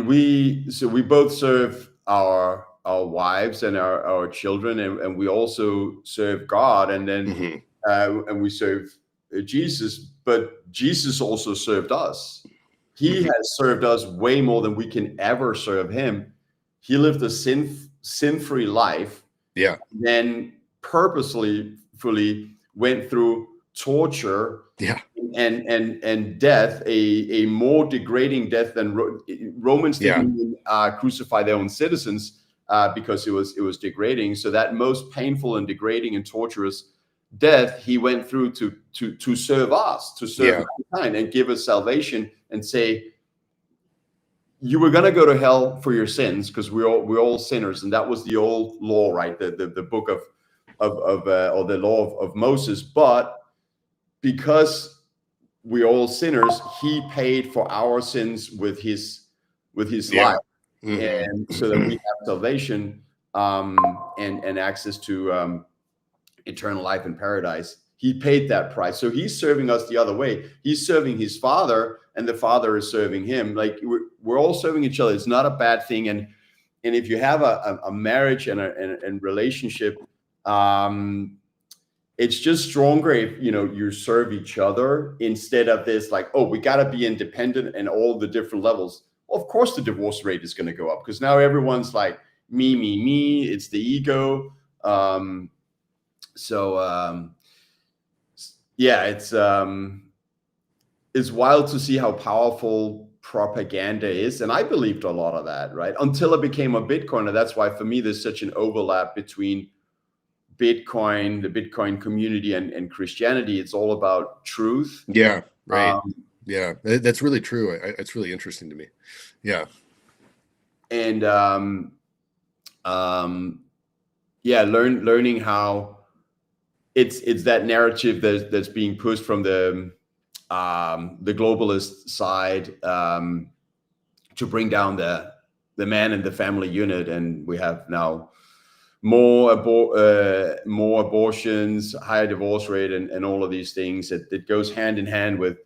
we both serve our wives and our children, and we also serve God, and then and we serve Jesus. But Jesus also served us. He has served us way more than we can ever serve him. He lived a sin-free life. Yeah. Then purposely went through torture. Yeah. And death, a more degrading death than Romans didn't even crucify their own citizens, because it was degrading. So that most painful and degrading and torturous death he went through to serve us, to serve mankind, and give us salvation, and say, you were going to go to hell for your sins, because we're all sinners. And that was the old law, right? The book of or the law of Moses. But because we're all sinners, he paid for our sins with his life, and so that we have salvation, and access to eternal life in paradise he paid that price. So he's serving us the other way. He's serving his Father, and the Father is serving him. Like we're all serving each other. It's not a bad thing. And if you have a marriage and a relationship, it's just stronger if you serve each other instead of this like, oh, we got to be independent and all the different levels. Well, of course the divorce rate is going to go up because now everyone's like me. It's the ego. Yeah, it's wild to see how powerful propaganda is, and I believed a lot of that, right? Until I became a Bitcoiner. That's why for me there's such an overlap between Bitcoin, the Bitcoin community, and Christianity. It's all about truth. Yeah, right. Yeah, that's really true. It's really interesting to me. Yeah. And learning how it's that narrative that's being pushed from the globalist side to bring down the man and the family unit, and we have now more abortions, higher divorce rate, and all of these things. It goes hand in hand with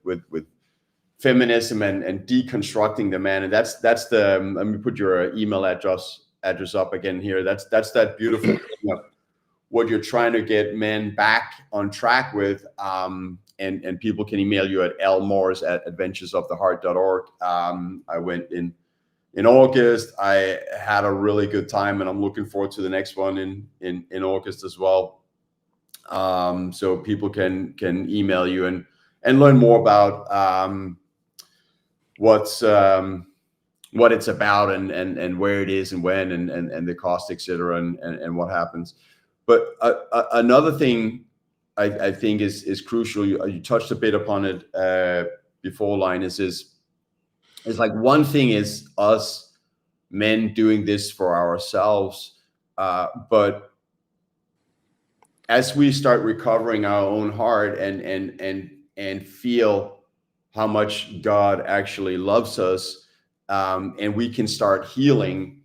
feminism and deconstructing the man. And that's the let me put your email address up again here. That's that beautiful thing of what you're trying to get men back on track with. And people can email you at lmorris@adventuresoftheheart.org. I went in August. I had a really good time, and I'm looking forward to the next one in August as well. So people can email you and learn more about what it's about and where it is and when and the cost, etc. and what happens. But another thing I think is crucial. You touched a bit upon it before, Linus. Is like one thing is us men doing this for ourselves, but as we start recovering our own heart and feel how much God actually loves us, and we can start healing,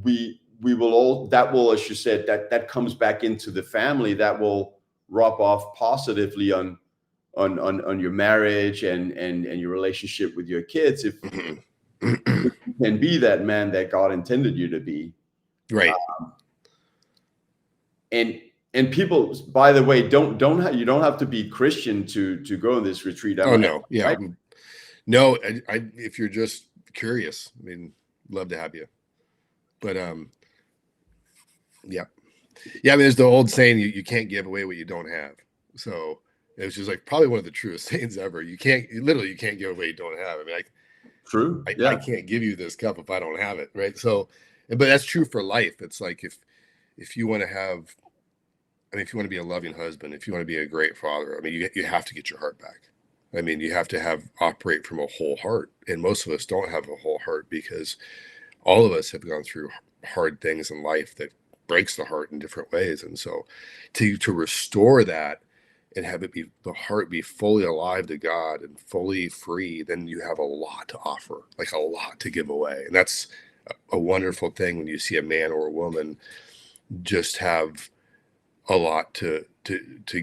we will all, that will, as you said, that comes back into the family, that will rub off positively on your marriage and your relationship with your kids if you can be that man that God intended you to be. Right. And people, by the way, you don't have to be Christian to go on this retreat. No. Yeah. Right? No, if you're just curious, I mean, love to have you. But yeah. I mean, there's the old saying, you can't give away what you don't have. So it was just like probably one of the truest sayings ever. You can't give away what you don't have. I mean, true. I can't give you this cup if I don't have it, right? So, but that's true for life. It's like if you want to have, I mean, if you want to be a loving husband, if you want to be a great father, I mean, you have to get your heart back. I mean, you have to operate from a whole heart, and most of us don't have a whole heart because all of us have gone through hard things in life that breaks the heart in different ways. And so to restore that and have the heart be fully alive to God and fully free, then you have a lot to offer, like a lot to give away. And that's a wonderful thing when you see a man or a woman just have a lot to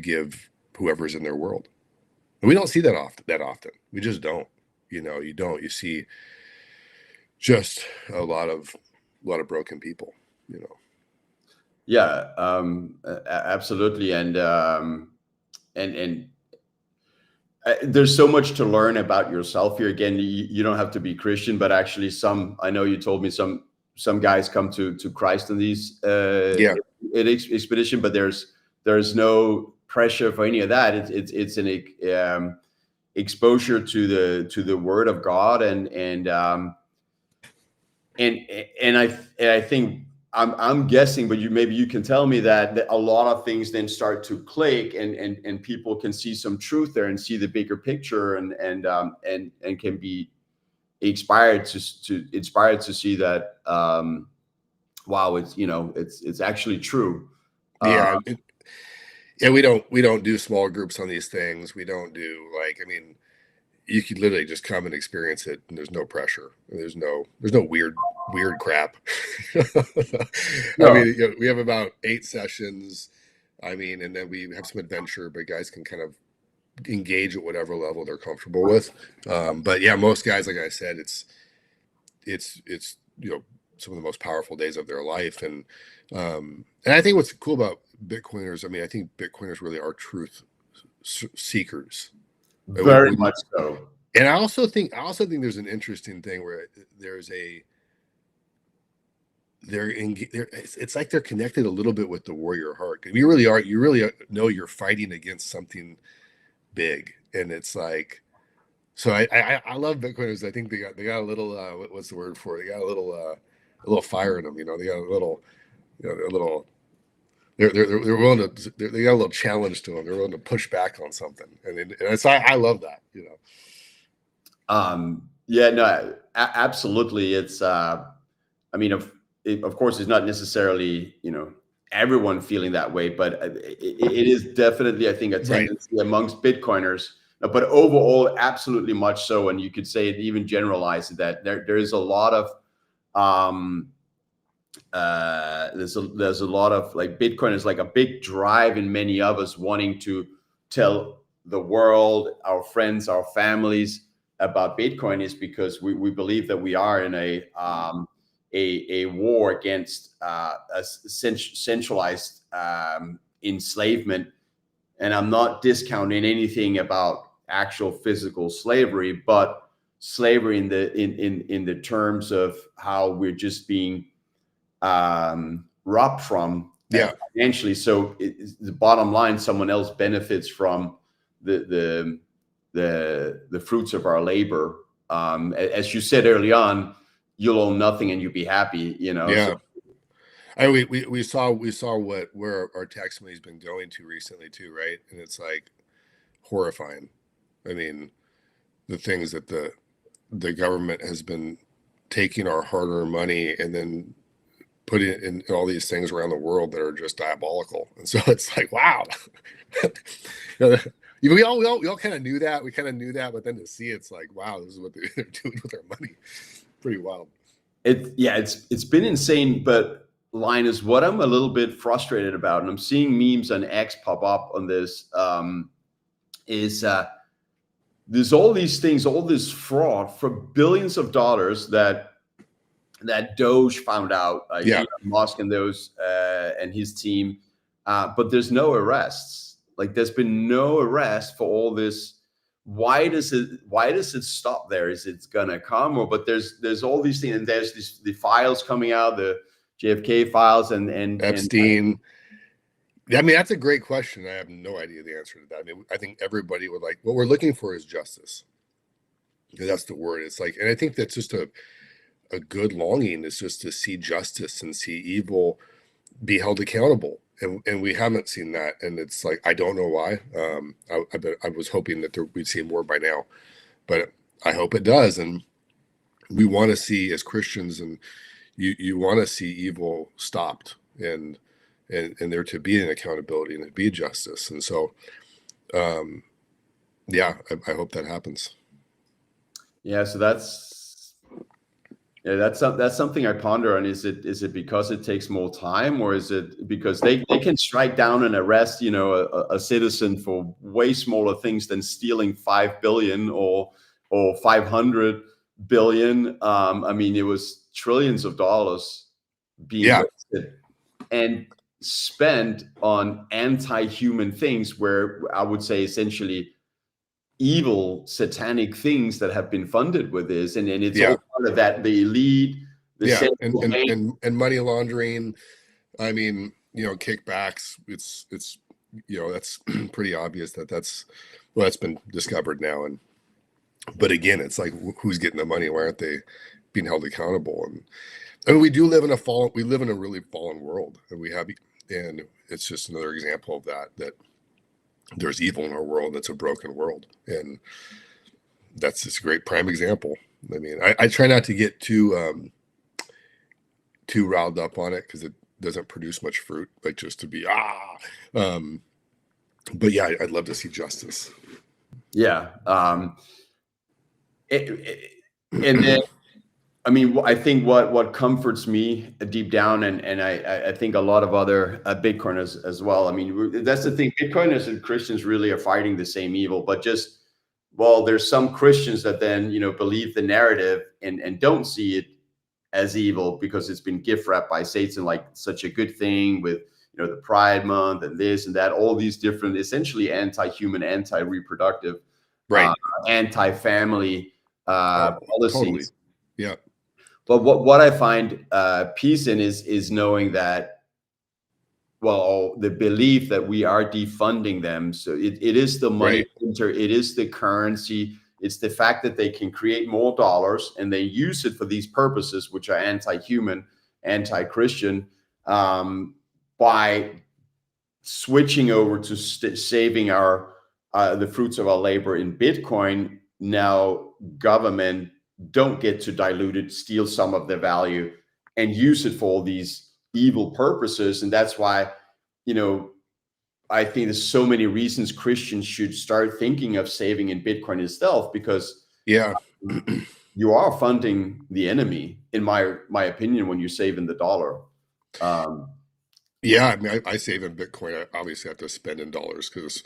give whoever's in their world. And we don't see that often. We just don't. You don't. You see just a lot of broken people. Yeah, absolutely. And there's so much to learn about yourself here. Again, you don't have to be Christian, but actually I know you told me some guys come to Christ in these expedition, but there's no pressure for any of that. It's an exposure to the Word of God, and I think I'm guessing, but maybe you can tell me that a lot of things then start to click, and people can see some truth there and see the bigger picture, and can be inspired to see that wow, it's actually true. Yeah. We don't do small groups on these things. We don't do I mean, you could literally just come and experience it, and there's no pressure. There's no weird crap. No. I mean, we have about 8 sessions. I mean, and then we have some adventure, but guys can kind of engage at whatever level they're comfortable with. But yeah, most guys, like I said, it's some of the most powerful days of their life. And I think what's cool about Bitcoiners, I mean, I think Bitcoiners really are truth seekers. Very much so. And I also think there's an interesting thing where it's like they're connected a little bit with the warrior heart. You really know you're fighting against something big. And it's like, so I love Bitcoiners. I think they got a little what's the word for it? They got a little fire in them. They got a little they're willing to, they got a little challenge to them. They're willing to push back on something, and I love that. Yeah, no, absolutely. It's I mean, of course, it's not necessarily everyone feeling that way, but it is definitely, I think, a tendency amongst Bitcoiners. But overall, absolutely much so, and you could say it, even generalize that there is a lot of there's a lot of, like, Bitcoin is like a big drive in many of us wanting to tell the world, our friends, our families about Bitcoin, is because we believe that we are in a war against a centralized enslavement. And I'm not discounting anything about actual physical slavery, but slavery in the terms of how we're just being robbed from financially. So the bottom line, someone else benefits from the fruits of our labor. As you said early on, you'll own nothing and you'll be happy. Yeah. So, we saw where our tax money's been going to recently too, right? And it's like horrifying. I mean, the things that the government has been taking our hard-earned money and then putting it in all these things around the world that are just diabolical. And so it's like, wow. We all kind of knew that. We kind of knew that, but then to see it's like, wow, this is what they're doing with their money. Pretty wild. It's been insane. But Linus, what I'm a little bit frustrated about, and I'm seeing memes on X pop up on this, is there's all these things, all this fraud for billions of dollars that Doge found out, Elon Musk and those and his team, but there's no arrests. Like, there's been no arrest for all this. Why does it stop there? Is it gonna come? But there's all these things, and there's the files coming out, the JFK files and Epstein. I mean, that's a great question. I have no idea the answer to that. I mean, I think everybody would like, what we're looking for is justice. That's the word. It's like, and I think that's just a good longing, is just to see justice and see evil be held accountable. And we haven't seen that. And it's like, I don't know why. I was hoping that we'd see more by now, but I hope it does. And we want to see, as Christians, and you want to see evil stopped and there to be an accountability and to be justice. And so, I hope that happens. Yeah. So that's something I ponder on. Is it because it takes more time, or is it because they can strike down and arrest, a citizen for way smaller things than stealing 5 billion or 500 billion? I mean, it was trillions of dollars being wasted and spent on anti-human things, where I would say essentially evil satanic things that have been funded with this, and it's all part of that, the elite, and money laundering. I mean, kickbacks. It's that's pretty obvious that's been discovered now. But again, it's like, who's getting the money? Why aren't they being held accountable? And I mean, we live in a really fallen world, and it's just another example of that there's evil in our world. That's a broken world, and that's just a great prime example. I mean, I try not to get too riled up on it, because it doesn't produce much fruit, like just to be but yeah, I'd love to see justice. And then I mean, I think what comforts me deep down, and I think a lot of other Bitcoiners as well. I mean, that's the thing. Bitcoiners and Christians really are fighting the same evil, but just, well, there's some Christians that then believe the narrative and don't see it as evil because it's been gift wrapped by Satan like such a good thing with the Pride Month and this and that, all these different essentially anti-human, anti-reproductive, Right. anti-family Oh, totally. policies. Yeah. But what I find peace in is knowing that, well, the belief that we are defunding them. So it is the money Right. printer, it is the currency, it's the fact that they can create more dollars and they use it for these purposes, which are anti-human, anti-Christian, by switching over to saving our the fruits of our labor in Bitcoin. Now government don't get to dilute it, steal some of the value, and use it for all these evil purposes. And that's why, I think there's so many reasons Christians should start thinking of saving in Bitcoin itself, because Yeah. you are funding the enemy, in my opinion, when you save in the dollar. Yeah, I mean, I save in Bitcoin. I obviously have to spend in dollars because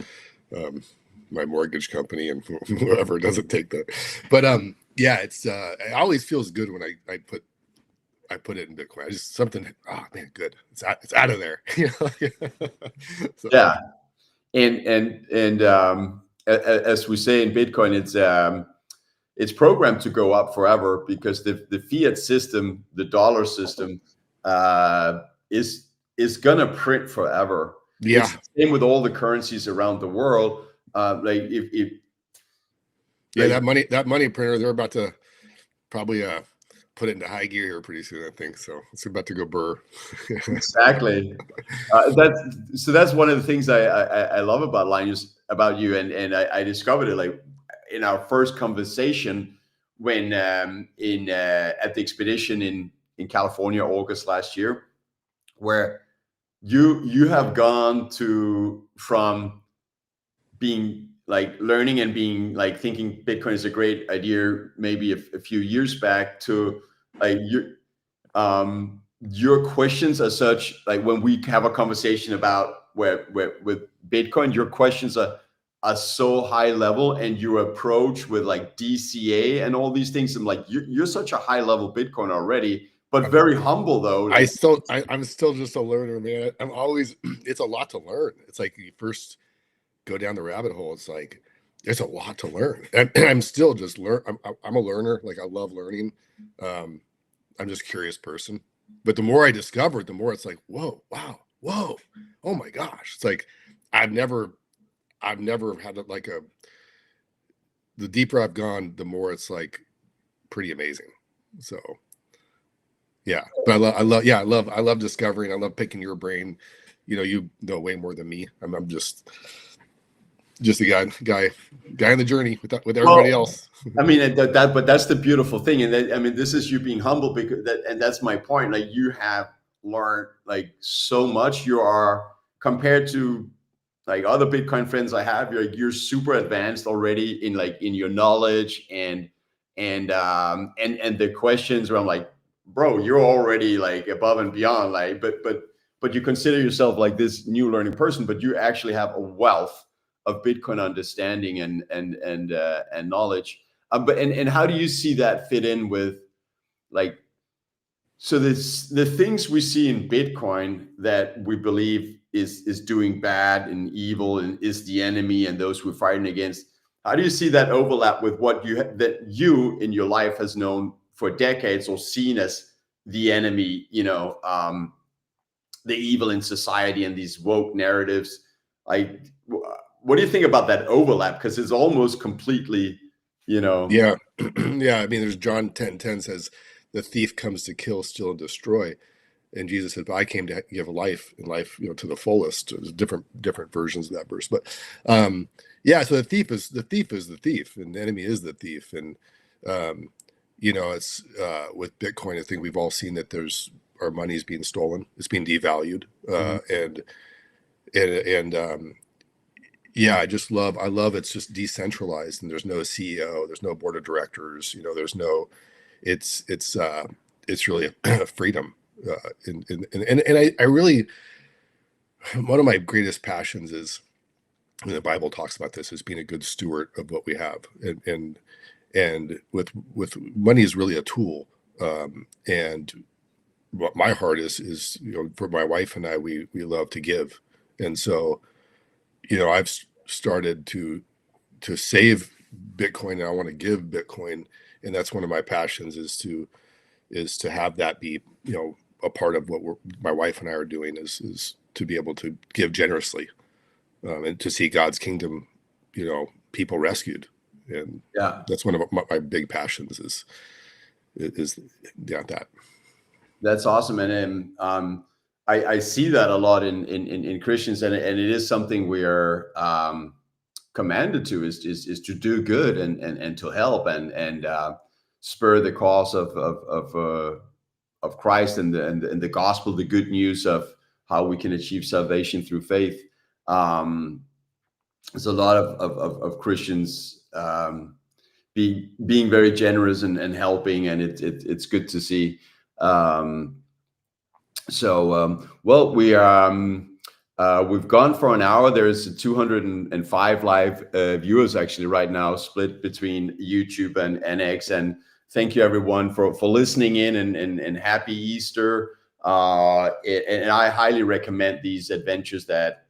my mortgage company and whoever doesn't take that. But yeah, it always feels good when I put it in Bitcoin. I just something. Oh man, good. It's out of there. So, Yeah, and as we say in Bitcoin, it's programmed to go up forever, because the fiat system, the dollar system, is gonna print forever. yeah, It's the same with all the currencies around the world. Like if yeah. like That money printer, they're about to probably put it into high gear here pretty soon, I think. So it's about to go burr. exactly. That's one of the things I love about Linus, about you, and I discovered it like in our first conversation when in at the expedition in California, August last year, where you have gone from being like learning and being like thinking Bitcoin is a great idea maybe a few years back, to like your questions are such, like when we have a conversation about where with Bitcoin, your questions are so high level, and your approach with like DCA and all these things. I'm like, you're such a high level Bitcoin already, but very humble though. Like, I'm still just a learner, man. I'm always. It's a lot to learn. It's like you first go down the rabbit hole. It's like there's a lot to learn, and I'm still just I'm a learner. Like I love learning. I'm just a curious person. But the more I discover, the more it's like, whoa, wow, whoa, oh my gosh. It's like I've never had like the deeper I've gone, the more it's like pretty amazing. So yeah, but I love discovering. I love picking your brain. You know way more than me. I'm just a guy on the journey with everybody else. I mean, but that's the beautiful thing, and I mean, this is you being humble, because and that's my point. Like, you have learned like so much. You are, compared to like other Bitcoin friends I have, you're super advanced already in your knowledge, and the questions where I'm like, bro, you're already like above and beyond. Like, but you consider yourself like this new learning person, but you actually have a wealth of Bitcoin understanding and knowledge. But how do you see that fit in with, like, so the things we see in Bitcoin that we believe is doing bad and evil and is the enemy and those we're fighting against? How do you see that overlap with what that you in your life has known for decades or seen as the enemy? The evil in society and these woke narratives. Like, what do you think about that overlap? Because it's almost completely, Yeah. Yeah. I mean, there's John 10:10 says, the thief comes to kill, steal, and destroy. And Jesus said, I came to give life and life, to the fullest. There's different versions of that verse. But yeah, so the thief is the thief, and the enemy is the thief. And it's with Bitcoin, I think we've all seen that our money is being stolen. It's being devalued. And yeah, I love it's just decentralized, and there's no CEO, there's no board of directors, there's no, it's really a freedom. And I really, one of my greatest passions is, and the Bible talks about this, as being a good steward of what we have, and with money is really a tool. And what my heart is, for my wife and I, we love to give, and so, I've started to save Bitcoin, and I want to give Bitcoin, and that's one of my passions, is to have that be, a part of what my wife and I are doing, is to be able to give generously, and to see God's kingdom, people rescued. And Yeah, that's one of my big passions, is that. that's awesome. And I see that a lot in Christians, and it is something we are commanded to, is to do good and to help and spur the cause of Christ and the gospel, the good news of how we can achieve salvation through faith. There's a lot of Christians being very generous and helping, and it's good to see. Well, we've gone for an hour. There's 205 live viewers actually right now, split between YouTube and NX. And thank you everyone for listening in, and happy Easter. And I highly recommend these adventures that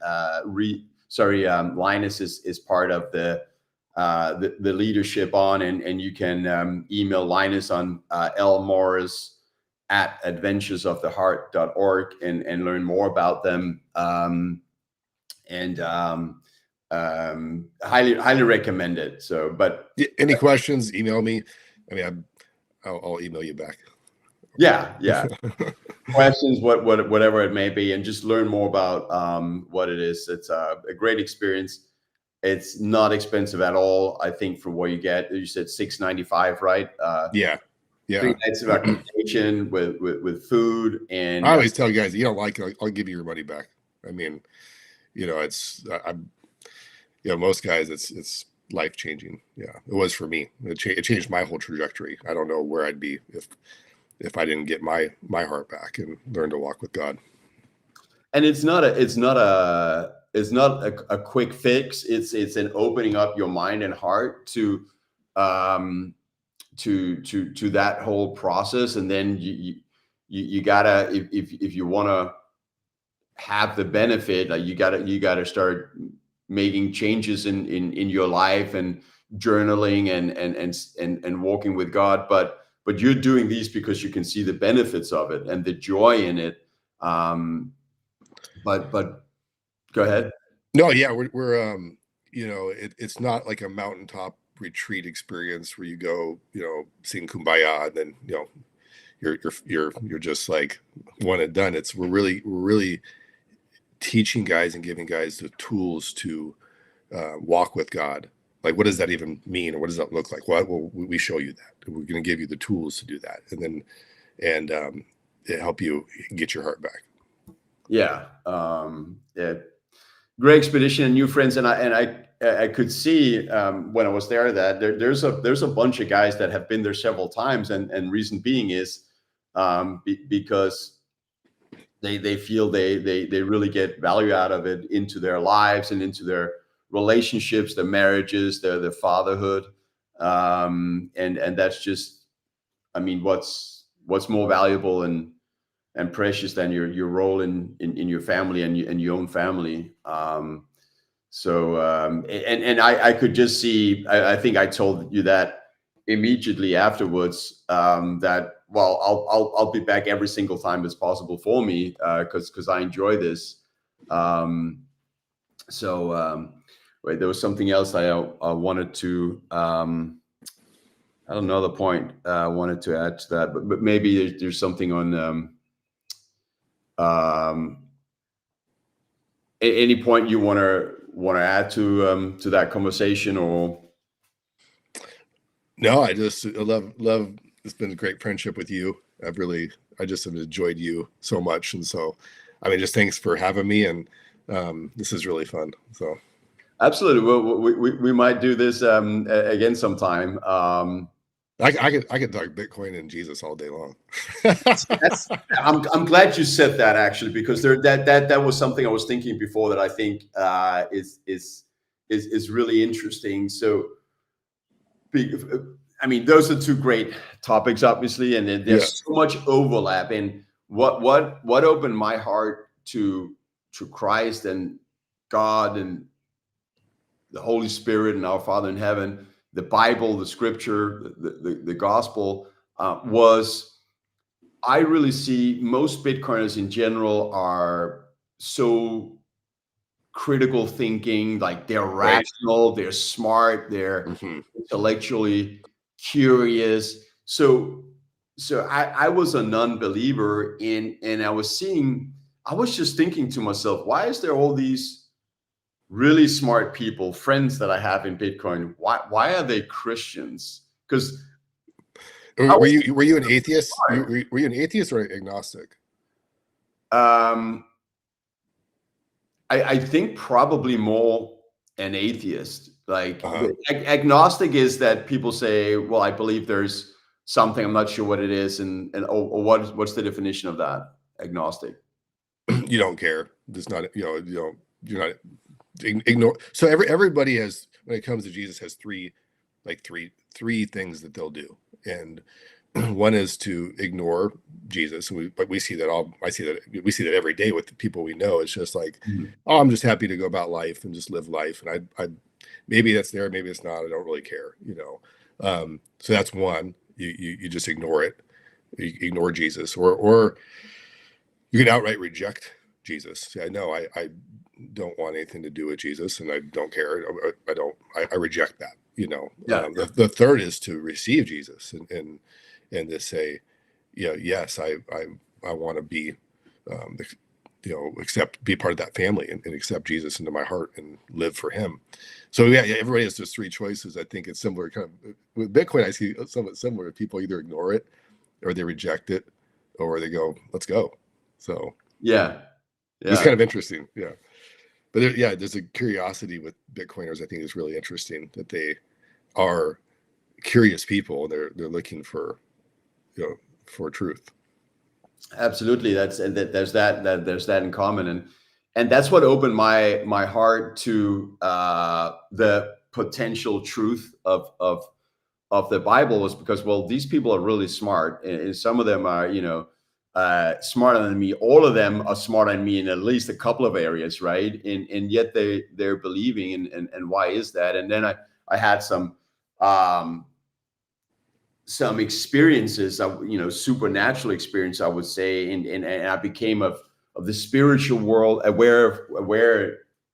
Linus is part of the leadership on, and you can email Linus on lmorris@adventuresoftheheart.org and learn more about them. Highly recommend it. So, but any questions, email me. I mean, I'll email you back. Yeah. Questions, whatever it may be, and just learn more about what it is. It's a great experience. It's not expensive at all. I think for what you get, you said $695, right? Yeah. 3 nights of accommodation with food, and I always tell guys, you don't like it, I'll give you your money back. I mean, most guys, it's life changing. Yeah, it was for me. It changed my whole trajectory. I don't know where I'd be if I didn't get my heart back and learn to walk with God. And it's not a quick fix. It's an opening up your mind and heart to that whole process. And then you gotta, if you want to have the benefit, you gotta start making changes in your life, and journaling and walking with God. But you're doing these because you can see the benefits of it and the joy in it. But go ahead. No, yeah, we're it's not like a mountaintop retreat experience where you go, sing Kumbaya, and then you're just like one and done. We're really teaching guys and giving guys the tools to walk with God. Like, what does that even mean, or what does that look like? Well, we show you that. We're going to give you the tools to do that, and it help you get your heart back. Yeah. Great expedition and new friends, and I could see when I was there that there's a bunch of guys that have been there several times, and reason being is because they feel they really get value out of it into their lives and into their relationships, their marriages, their fatherhood, and that's just, I mean, what's more valuable and precious than your role in your family and your own family. And I could just see, I think I told you that immediately afterwards, that, well, I'll be back every single time it's possible for me, because I enjoy this. Wait, there was something else I wanted to, I don't know the point I wanted to add to that, but maybe there's something on any point you want to add to that conversation, or? No, I love. It's been a great friendship with you. I just have enjoyed you so much, and so, I mean, just thanks for having me, and this is really fun. So, absolutely, we might do this again sometime. I could talk Bitcoin and Jesus all day long. That's I'm glad you said that, actually, because that was something I was thinking before that I think is really interesting. So, I mean, those are two great topics, obviously, and there's so much overlap. And what opened my heart to Christ and God and the Holy Spirit and our Father in heaven, the Bible, the Scripture, the Gospel, was I really see most Bitcoiners in general are so critical thinking, like they're rational, they're smart, they're intellectually curious. So I was a non-believer and I was just thinking to myself, why is there all these really smart people, friends that I have in Bitcoin? Why are they Christians? Because were you an atheist? Were you an atheist or agnostic? I think probably more an atheist. Like agnostic is that people say, well, I believe there's something, I'm not sure what it is, and or what's the definition of that? Agnostic. You don't care. It's not, you're not ignore. So everybody has, when it comes to Jesus, has three things that they'll do. And one is to ignore Jesus. But we see that we see that every day with the people we know. It's just like, oh, I'm just happy to go about life and just live life. And I maybe that's there, maybe it's not. I don't really care, So that's one. You just ignore it. You ignore Jesus, or you can outright reject Jesus. I know I don't want anything to do with Jesus, and I don't care. I reject that. The third is to receive Jesus and to say, yes, I want to be, be part of that family and accept Jesus into my heart and live for Him. So everybody has those three choices. I think it's similar. Kind of with Bitcoin, I see somewhat similar. People either ignore it, or they reject it, or they go, "Let's go." So it's kind of interesting. But there's a curiosity with Bitcoiners. I think is really interesting that they are curious people. They're looking for for truth. Absolutely, there's that in common, and that's what opened my heart to the potential truth of the Bible, was because, well, these people are really smart, and some of them are smarter than me. All of them are smarter than me in at least a couple of areas, right? And yet they're believing, and why is that? And then I had some experiences, supernatural experience, I would say, and I became of the spiritual world, aware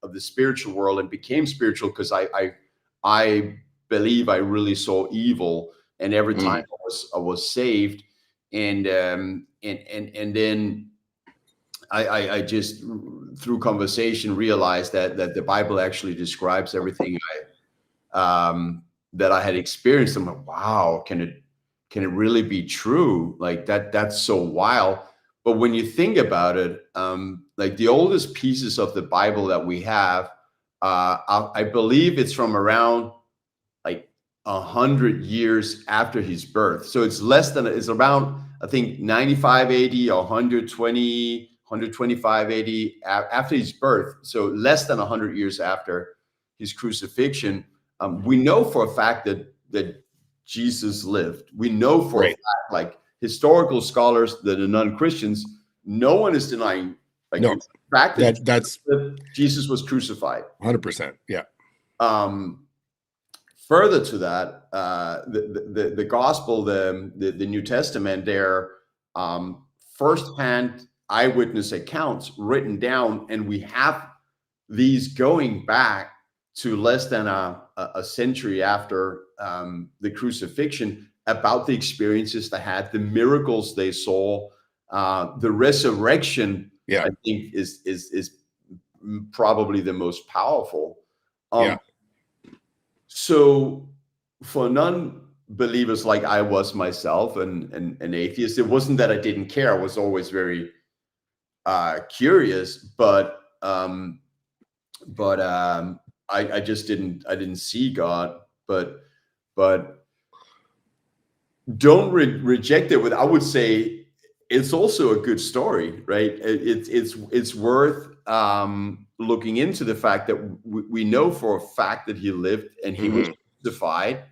of the spiritual world, and became spiritual because I believe I really saw evil, and every time I was saved, and then I just through conversation realized that the Bible actually describes everything that I had experienced. I'm like, wow, can it really be true? Like that's so wild. But when you think about it, like the oldest pieces of the Bible that we have, I believe it's from around like 100 years after his birth. So it's around, I think, 95 AD or 125 AD after his birth. So less than 100 years after his crucifixion. We know for a fact that Jesus lived. We know for a fact, like historical scholars that are non-Christians, no one is denying the fact that Jesus was crucified. 100%. Yeah. Further to that, the gospel, the New Testament, they're firsthand eyewitness accounts written down, and we have these going back to less than a century after the crucifixion, about the experiences they had, the miracles they saw, the resurrection. I think is probably the most powerful. So for non-believers like I was myself, and an atheist, it wasn't that I didn't care. I was always very curious, but I just didn't see God. But don't reject it. With, I would say it's also a good story, right? It's worth looking into the fact that we know for a fact that he lived and he was crucified,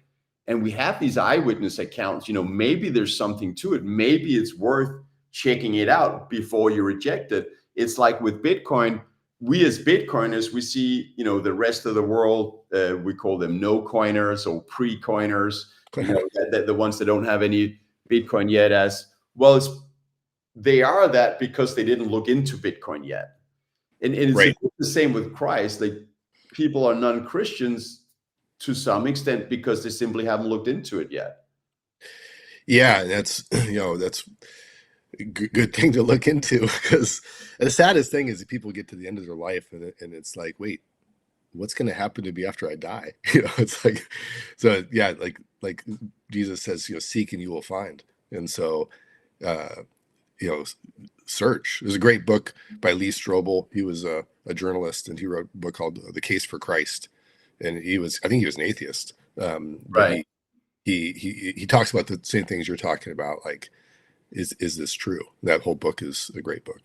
and we have these eyewitness accounts. Maybe there's something to it. Maybe it's worth checking it out before you reject it. It's like with Bitcoin. We as Bitcoiners, we see, the rest of the world, we call them no coiners or pre-coiners, the ones that don't have any Bitcoin yet, as well as they are that because they didn't look into Bitcoin yet. And it's Right. the same with Christ. Like, people are non-Christians to some extent because they simply haven't looked into it yet. Yeah, that's that's a good thing to look into, because the saddest thing is that people get to the end of their life and it's like, wait, what's going to happen to me after I die? It's like, so yeah, like Jesus says, seek and you will find. And so, search. There's a great book by Lee Strobel. He was a journalist, and he wrote a book called The Case for Christ. And I think he was an atheist. But Right. he talks about the same things you're talking about. Like, is this true? That whole book is a great book.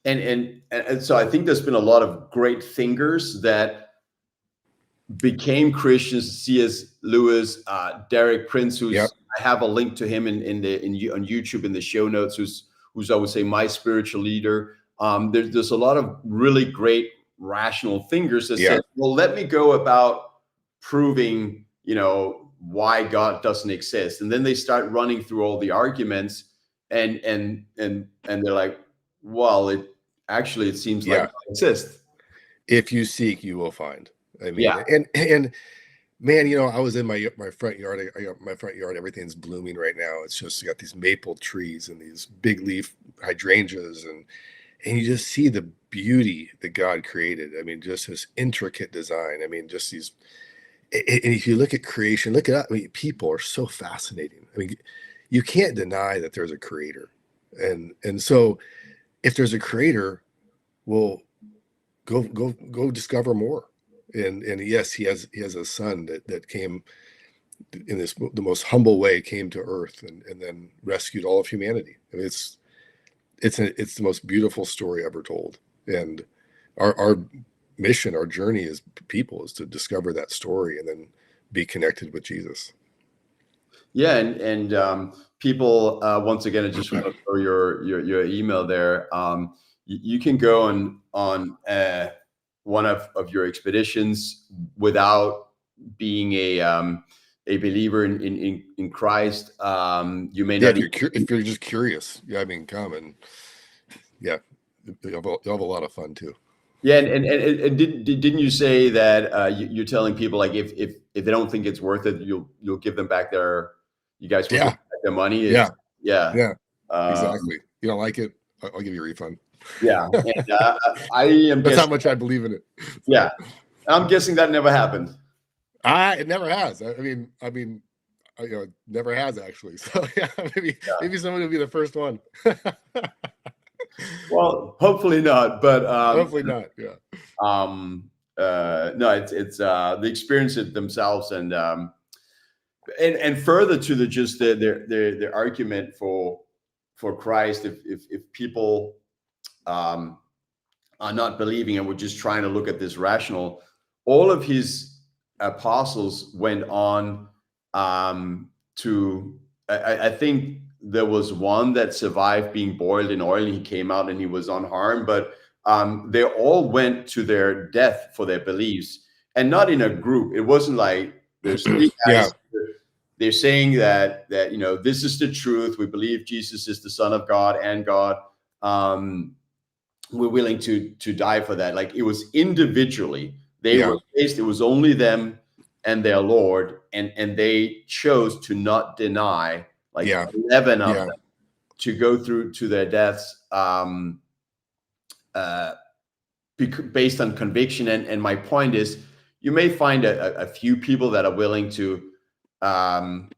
And so I think there's been a lot of great thinkers that became Christians. C.S. Lewis, Derek Prince, who's I have a link to him on YouTube in the show notes, who's I would say my spiritual leader. There's a lot of really great rational thinkers that said, well, let me go about proving, why God doesn't exist. And then they start running through all the arguments, and they're like, well, it seems like God exists. If you seek, you will find. I mean, and man, I was in my front yard. My front yard, everything's blooming right now. It's just, you got these maple trees and these big leaf hydrangeas, and you just see the beauty that God created. I mean, just this intricate design. I mean, just these. And if you look at creation, look at that. I mean, people are so fascinating. I mean, you can't deny that there's a creator, and so if there's a creator, well, go discover more. And yes, he has a son that came in the most humble way, came to earth and then rescued all of humanity. I mean, it's the most beautiful story ever told. And our mission, our journey as people, is to discover that story and then be connected with Jesus. Yeah, and people, once again, I just want to throw your email there. You can go on one of your expeditions without being a believer in Christ. You may not. If you're just curious, I mean, come and you'll have a lot of fun too. Yeah, and didn't you say that you're telling people, like, if they don't think it's worth it, you'll give them back their their money? Yeah, exactly. You don't like it, I'll give you a refund. Yeah, and I am. That's how much I believe in it. Yeah, I'm guessing that never happened. It never has. I mean, it never has actually. So maybe someone will be the first one. Well, hopefully not, but hopefully not. Yeah. No, it's the experience it themselves, and further to their argument for Christ. If people are not believing and we're just trying to look at this rational, all of his apostles went on to. I think there was one that survived being boiled in oil, and he came out and he was unharmed, but they all went to their death for their beliefs, and not in a group. It wasn't like there's three guys. They're saying that this is the truth. We believe Jesus is the Son of God and God. We're willing to die for that. Like, it was individually. They were faced. It was only them and their Lord, and they chose to not deny. 11 of them to go through to their deaths based on conviction. And my point is, you may find a few people that are willing to go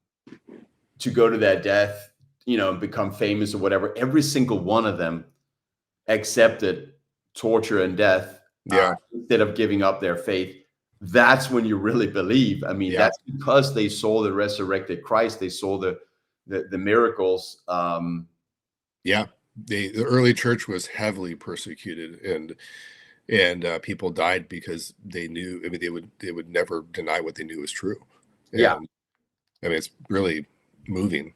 to their death, become famous or whatever. Every single one of them accepted torture and death instead of giving up their faith. that's when you really believe. I mean, Yeah. that's because they saw the resurrected Christ. They saw the miracles. Yeah. The early church was heavily persecuted, and people died because they knew. I mean, they would never deny what they knew was true. Yeah. And I mean, it's really moving.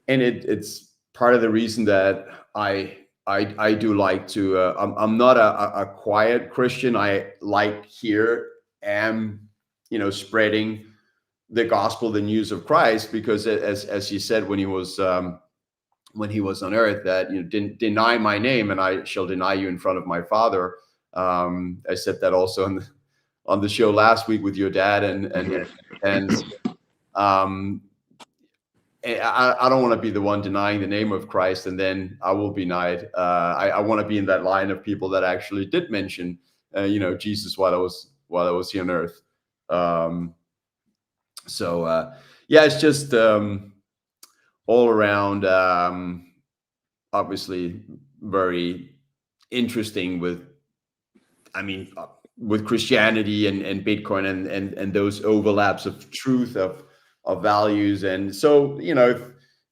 And it's part of the reason that I do like to. I'm not a quiet Christian. I like here am spreading the gospel, the news of Christ, because as he said when he was on earth, that didn't deny my name, and I shall deny you in front of my Father. I said that also on the show last week with your dad, and I don't want to be the one denying the name of Christ, and then I will be denied. I want to be in that line of people that actually did mention, Jesus while I was here on earth. Yeah, it's just all around, obviously very interesting with Christianity and Bitcoin and those overlaps of truth of values. And so, if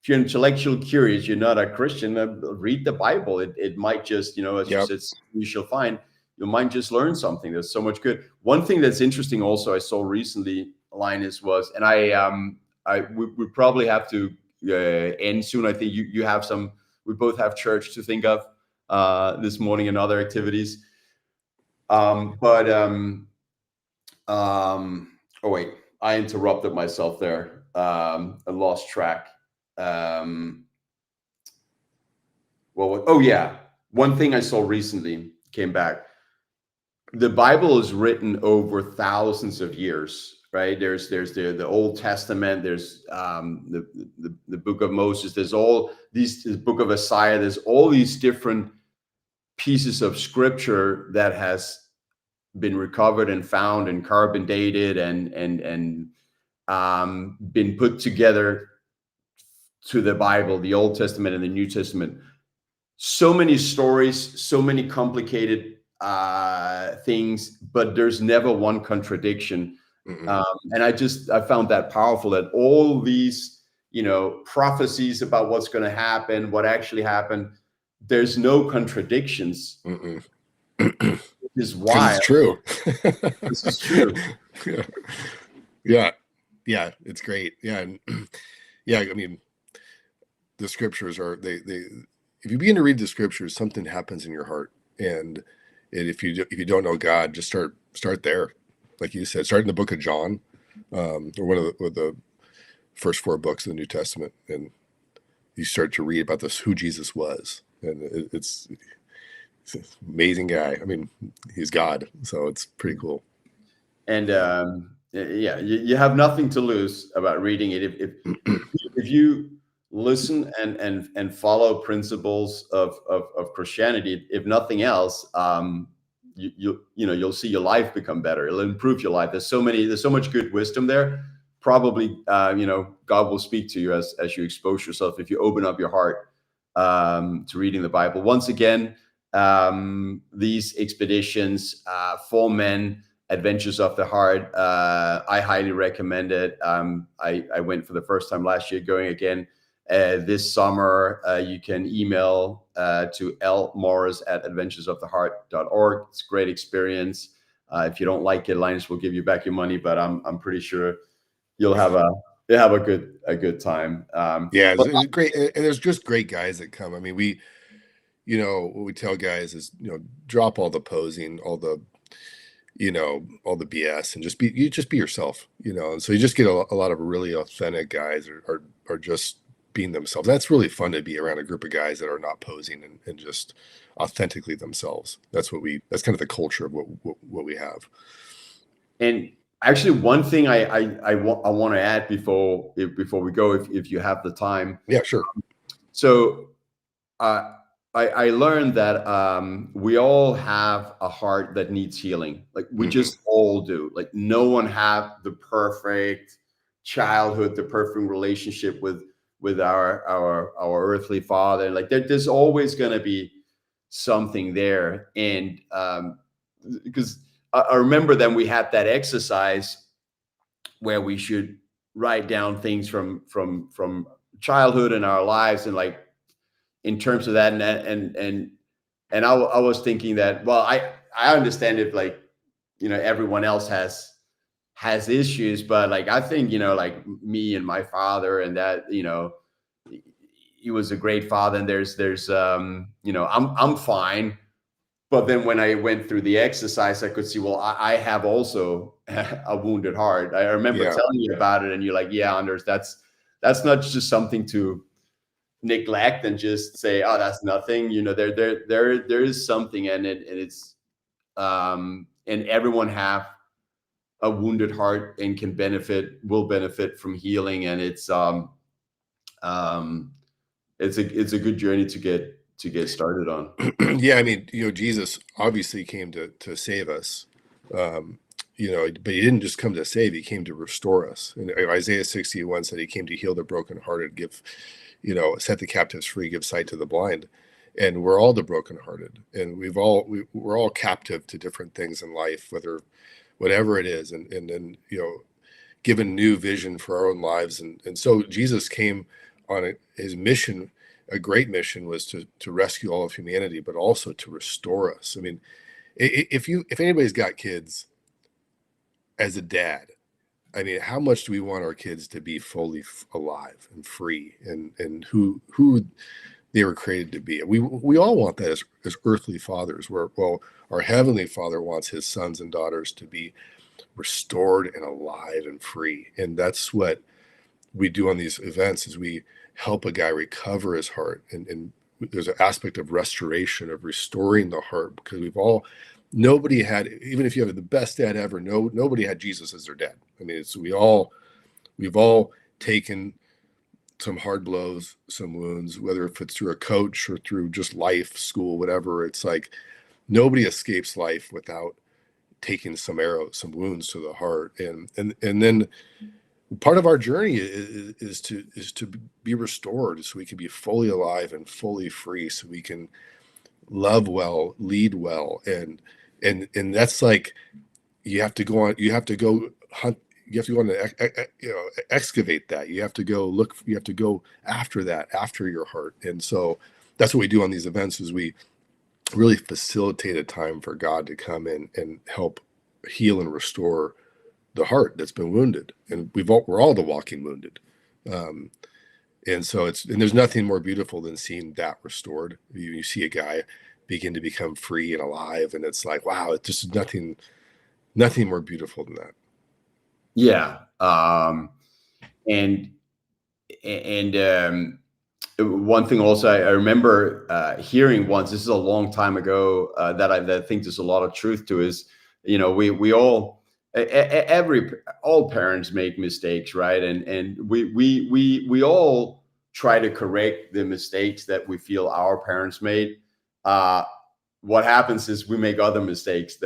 you're intellectual curious, you're not a Christian, read the Bible. It might just, as you Yep. said, you shall find you might just learn something. There's so much good. One thing that's interesting also I saw recently, Linus, was, and we probably have to end soon. I think you have some. We both have church to think of this morning and other activities. Oh wait, I interrupted myself there. I lost track. Oh yeah, one thing I saw recently came back. The Bible is written over thousands of years, right? There's the Old Testament. There's the Book of Moses. There's all these, the Book of Isaiah. There's all these different pieces of scripture that has been recovered and found and carbon dated and been put together to the Bible, the Old Testament and the New Testament. So many stories, so many complicated things, but there's never one contradiction. And I found that powerful, that all these, prophecies about what's going to happen, what actually happened, there's no contradictions. Which is why it's true. this is true. Yeah. It's great. Yeah. And yeah, I mean, the scriptures are, they if you begin to read the scriptures, something happens in your heart. And if you don't know God, just start there. Like you said, start in the book of John, or one of the first 4 books of the New Testament, and you start to read about who Jesus was. And it's an amazing guy. I mean, he's God, so it's pretty cool. And yeah, you have nothing to lose about reading it if you listen and follow principles of Christianity. If nothing else, you'll see your life become better. It'll improve your life. There's so much good wisdom there. Probably, God will speak to you as you expose yourself, if you open up your heart to reading the Bible. Once again, these expeditions, 4 Men, Adventures of the Heart, I highly recommend it. I went for the first time last year, going again this summer. You can email to lmorris@adventuresoftheheart.org. It's a great experience. If you don't like it, Linus will give you back your money, but I'm pretty sure you'll have a good time. Yeah, it's great, and there's just great guys that come. I mean, what we tell guys is, drop all the posing, all the BS, and just be yourself. And so you just get a lot of really authentic guys are just being themselves. That's really fun, to be around a group of guys that are not posing and just authentically themselves. That's kind of the culture of what we have. And actually, one thing I want to add before we go, if you have the time. Yeah, sure. So I learned that we all have a heart that needs healing. Like we just all do. Like no one have the perfect childhood, the perfect relationship with our earthly father. Like there's always going to be something there, and because I remember then we had that exercise where we should write down things from childhood in our lives, and like in terms of that, and I was thinking that, well, I understand if, like, everyone else has issues, but like I think, like me and my father, and that, he was a great father, and there's I'm fine. But then when I went through the exercise, I could see, well, I have also a wounded heart. I remember telling you about it, and you're like, yeah, Anders, that's not just something to neglect and just say, oh, that's nothing. There is something in it, and it's and everyone have a wounded heart and will benefit from healing, and it's a good journey to get started on. Yeah, I mean, Jesus obviously came to save us, but he didn't just come to save; he came to restore us. And Isaiah 61 said he came to heal the brokenhearted, give, set the captives free, give sight to the blind. And we're all the brokenhearted, and we're all captive to different things in life, whatever it is, and then given new vision for our own lives, and so Jesus came on his mission. A great mission was to rescue all of humanity, but also to restore us. I mean, if anybody's got kids, as a dad, I mean, how much do we want our kids to be fully alive and free, and who they were created to be? We all want that as earthly fathers. Well, our heavenly Father wants his sons and daughters to be restored and alive and free, and that's what we do on these events. Is we help a guy recover his heart, and there's an aspect of restoration, of restoring the heart, because nobody had, even if you have the best dad ever, nobody had Jesus as their dad. I mean, we've all taken some hard blows, some wounds, whether if it's through a coach or through just life, school, whatever. It's like nobody escapes life without taking some arrows, some wounds to the heart, and then part of our journey is to be restored, so we can be fully alive and fully free, so we can love well, lead well, and that's like, you have to go hunt, you have to go on and excavate that. You have to go look, you have to go after that, after your heart. And so that's what we do on these events, is we really facilitate a time for God to come in and help heal and restore the heart that's been wounded. And we're all the walking wounded. And so there's nothing more beautiful than seeing that restored. You see a guy begin to become free and alive, and it's like, wow, it's just nothing more beautiful than that. Yeah. And one thing also I remember hearing once, this is a long time ago, that I think there's a lot of truth to, is, we all parents make mistakes, right? And we all try to correct the mistakes that we feel our parents made. What happens is we make other mistakes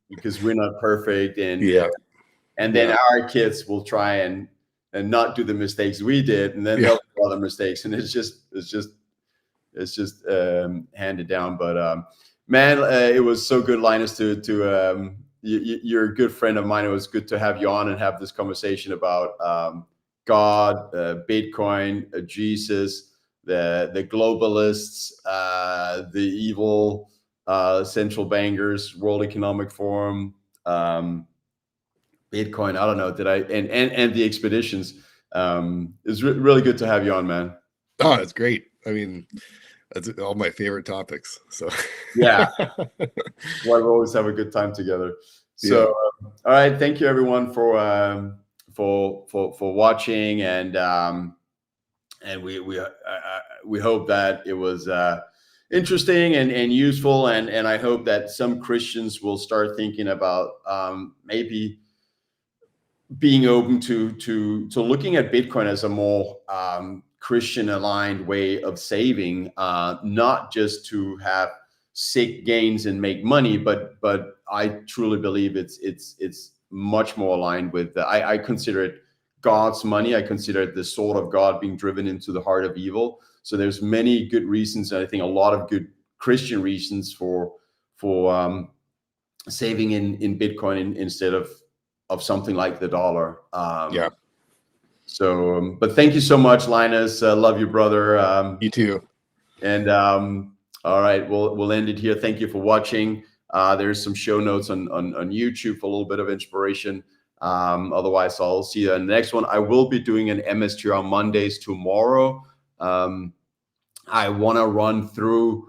because we're not perfect, and then our kids will try and not do the mistakes we did, and then they'll do other mistakes, and it's just handed down. But man, it was so good, Linus, to you're a good friend of mine. It was good to have you on and have this conversation about God, Bitcoin, Jesus, the globalists, the evil central bankers, World Economic Forum, Bitcoin. I don't know. And the expeditions. It's really good to have you on, man. Oh, it's great. I mean, that's all my favorite topics. So yeah, well, we always have a good time together. So, all right, thank you everyone for watching, and we hope that it was interesting and useful, and I hope that some Christians will start thinking about maybe being open to looking at Bitcoin as a more Christian aligned way of saving, not just to have sick gains and make money, but I truly believe it's much more aligned with I consider it God's money. I consider it the sword of God being driven into the heart of evil. So there's many good reasons, and I think a lot of good Christian reasons for saving in Bitcoin instead of something like the dollar. Yeah. So, but thank you so much, Linus. Love you, brother. You too. And all right, we'll end it here. Thank you for watching. There's some show notes on YouTube for a little bit of inspiration. Otherwise, I'll see you in the next one. I will be doing an MSTR Mondays tomorrow. I want to run through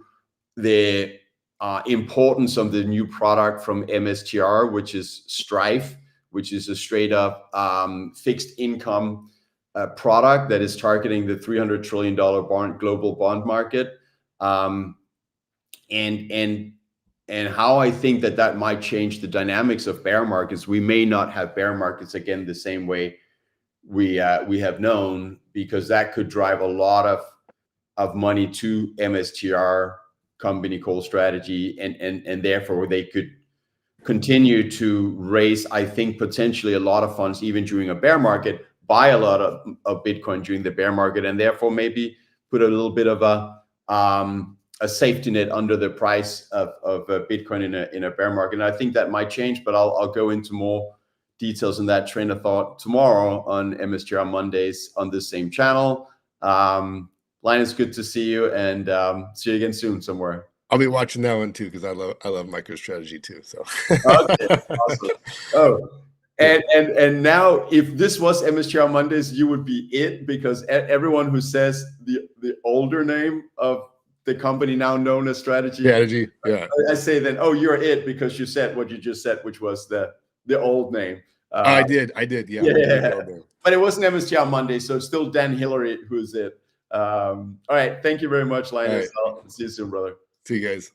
the importance of the new product from MSTR, which is Strife, which is a straight up fixed income product that is targeting the $300 trillion global bond market, and how I think that might change the dynamics of bear markets. We may not have bear markets again the same way we have known, because that could drive a lot of money to MSTR company called Strategy, and therefore they could continue to raise, I think, potentially a lot of funds even during a bear market, buy a lot of Bitcoin during the bear market, and therefore maybe put a little bit of a safety net under the price of Bitcoin in a bear market. And I think that might change, but I'll go into more details in that train of thought tomorrow on MSTR Mondays on this same channel. Linus, good to see you, and see you again soon somewhere. I'll be watching that one too, because I love MicroStrategy too. So okay, awesome. Oh, and now if this was MSTR Mondays, you would be it, because everyone who says the older name of the company now known as Strategy, yeah, I say then, oh, you're it, because you said what you just said, which was the old name. I did, yeah. But it wasn't MSTR Monday, so it's still Dan Hillary who's it. All right, thank you very much, Linus. Right. I'll see you soon, brother. See you guys.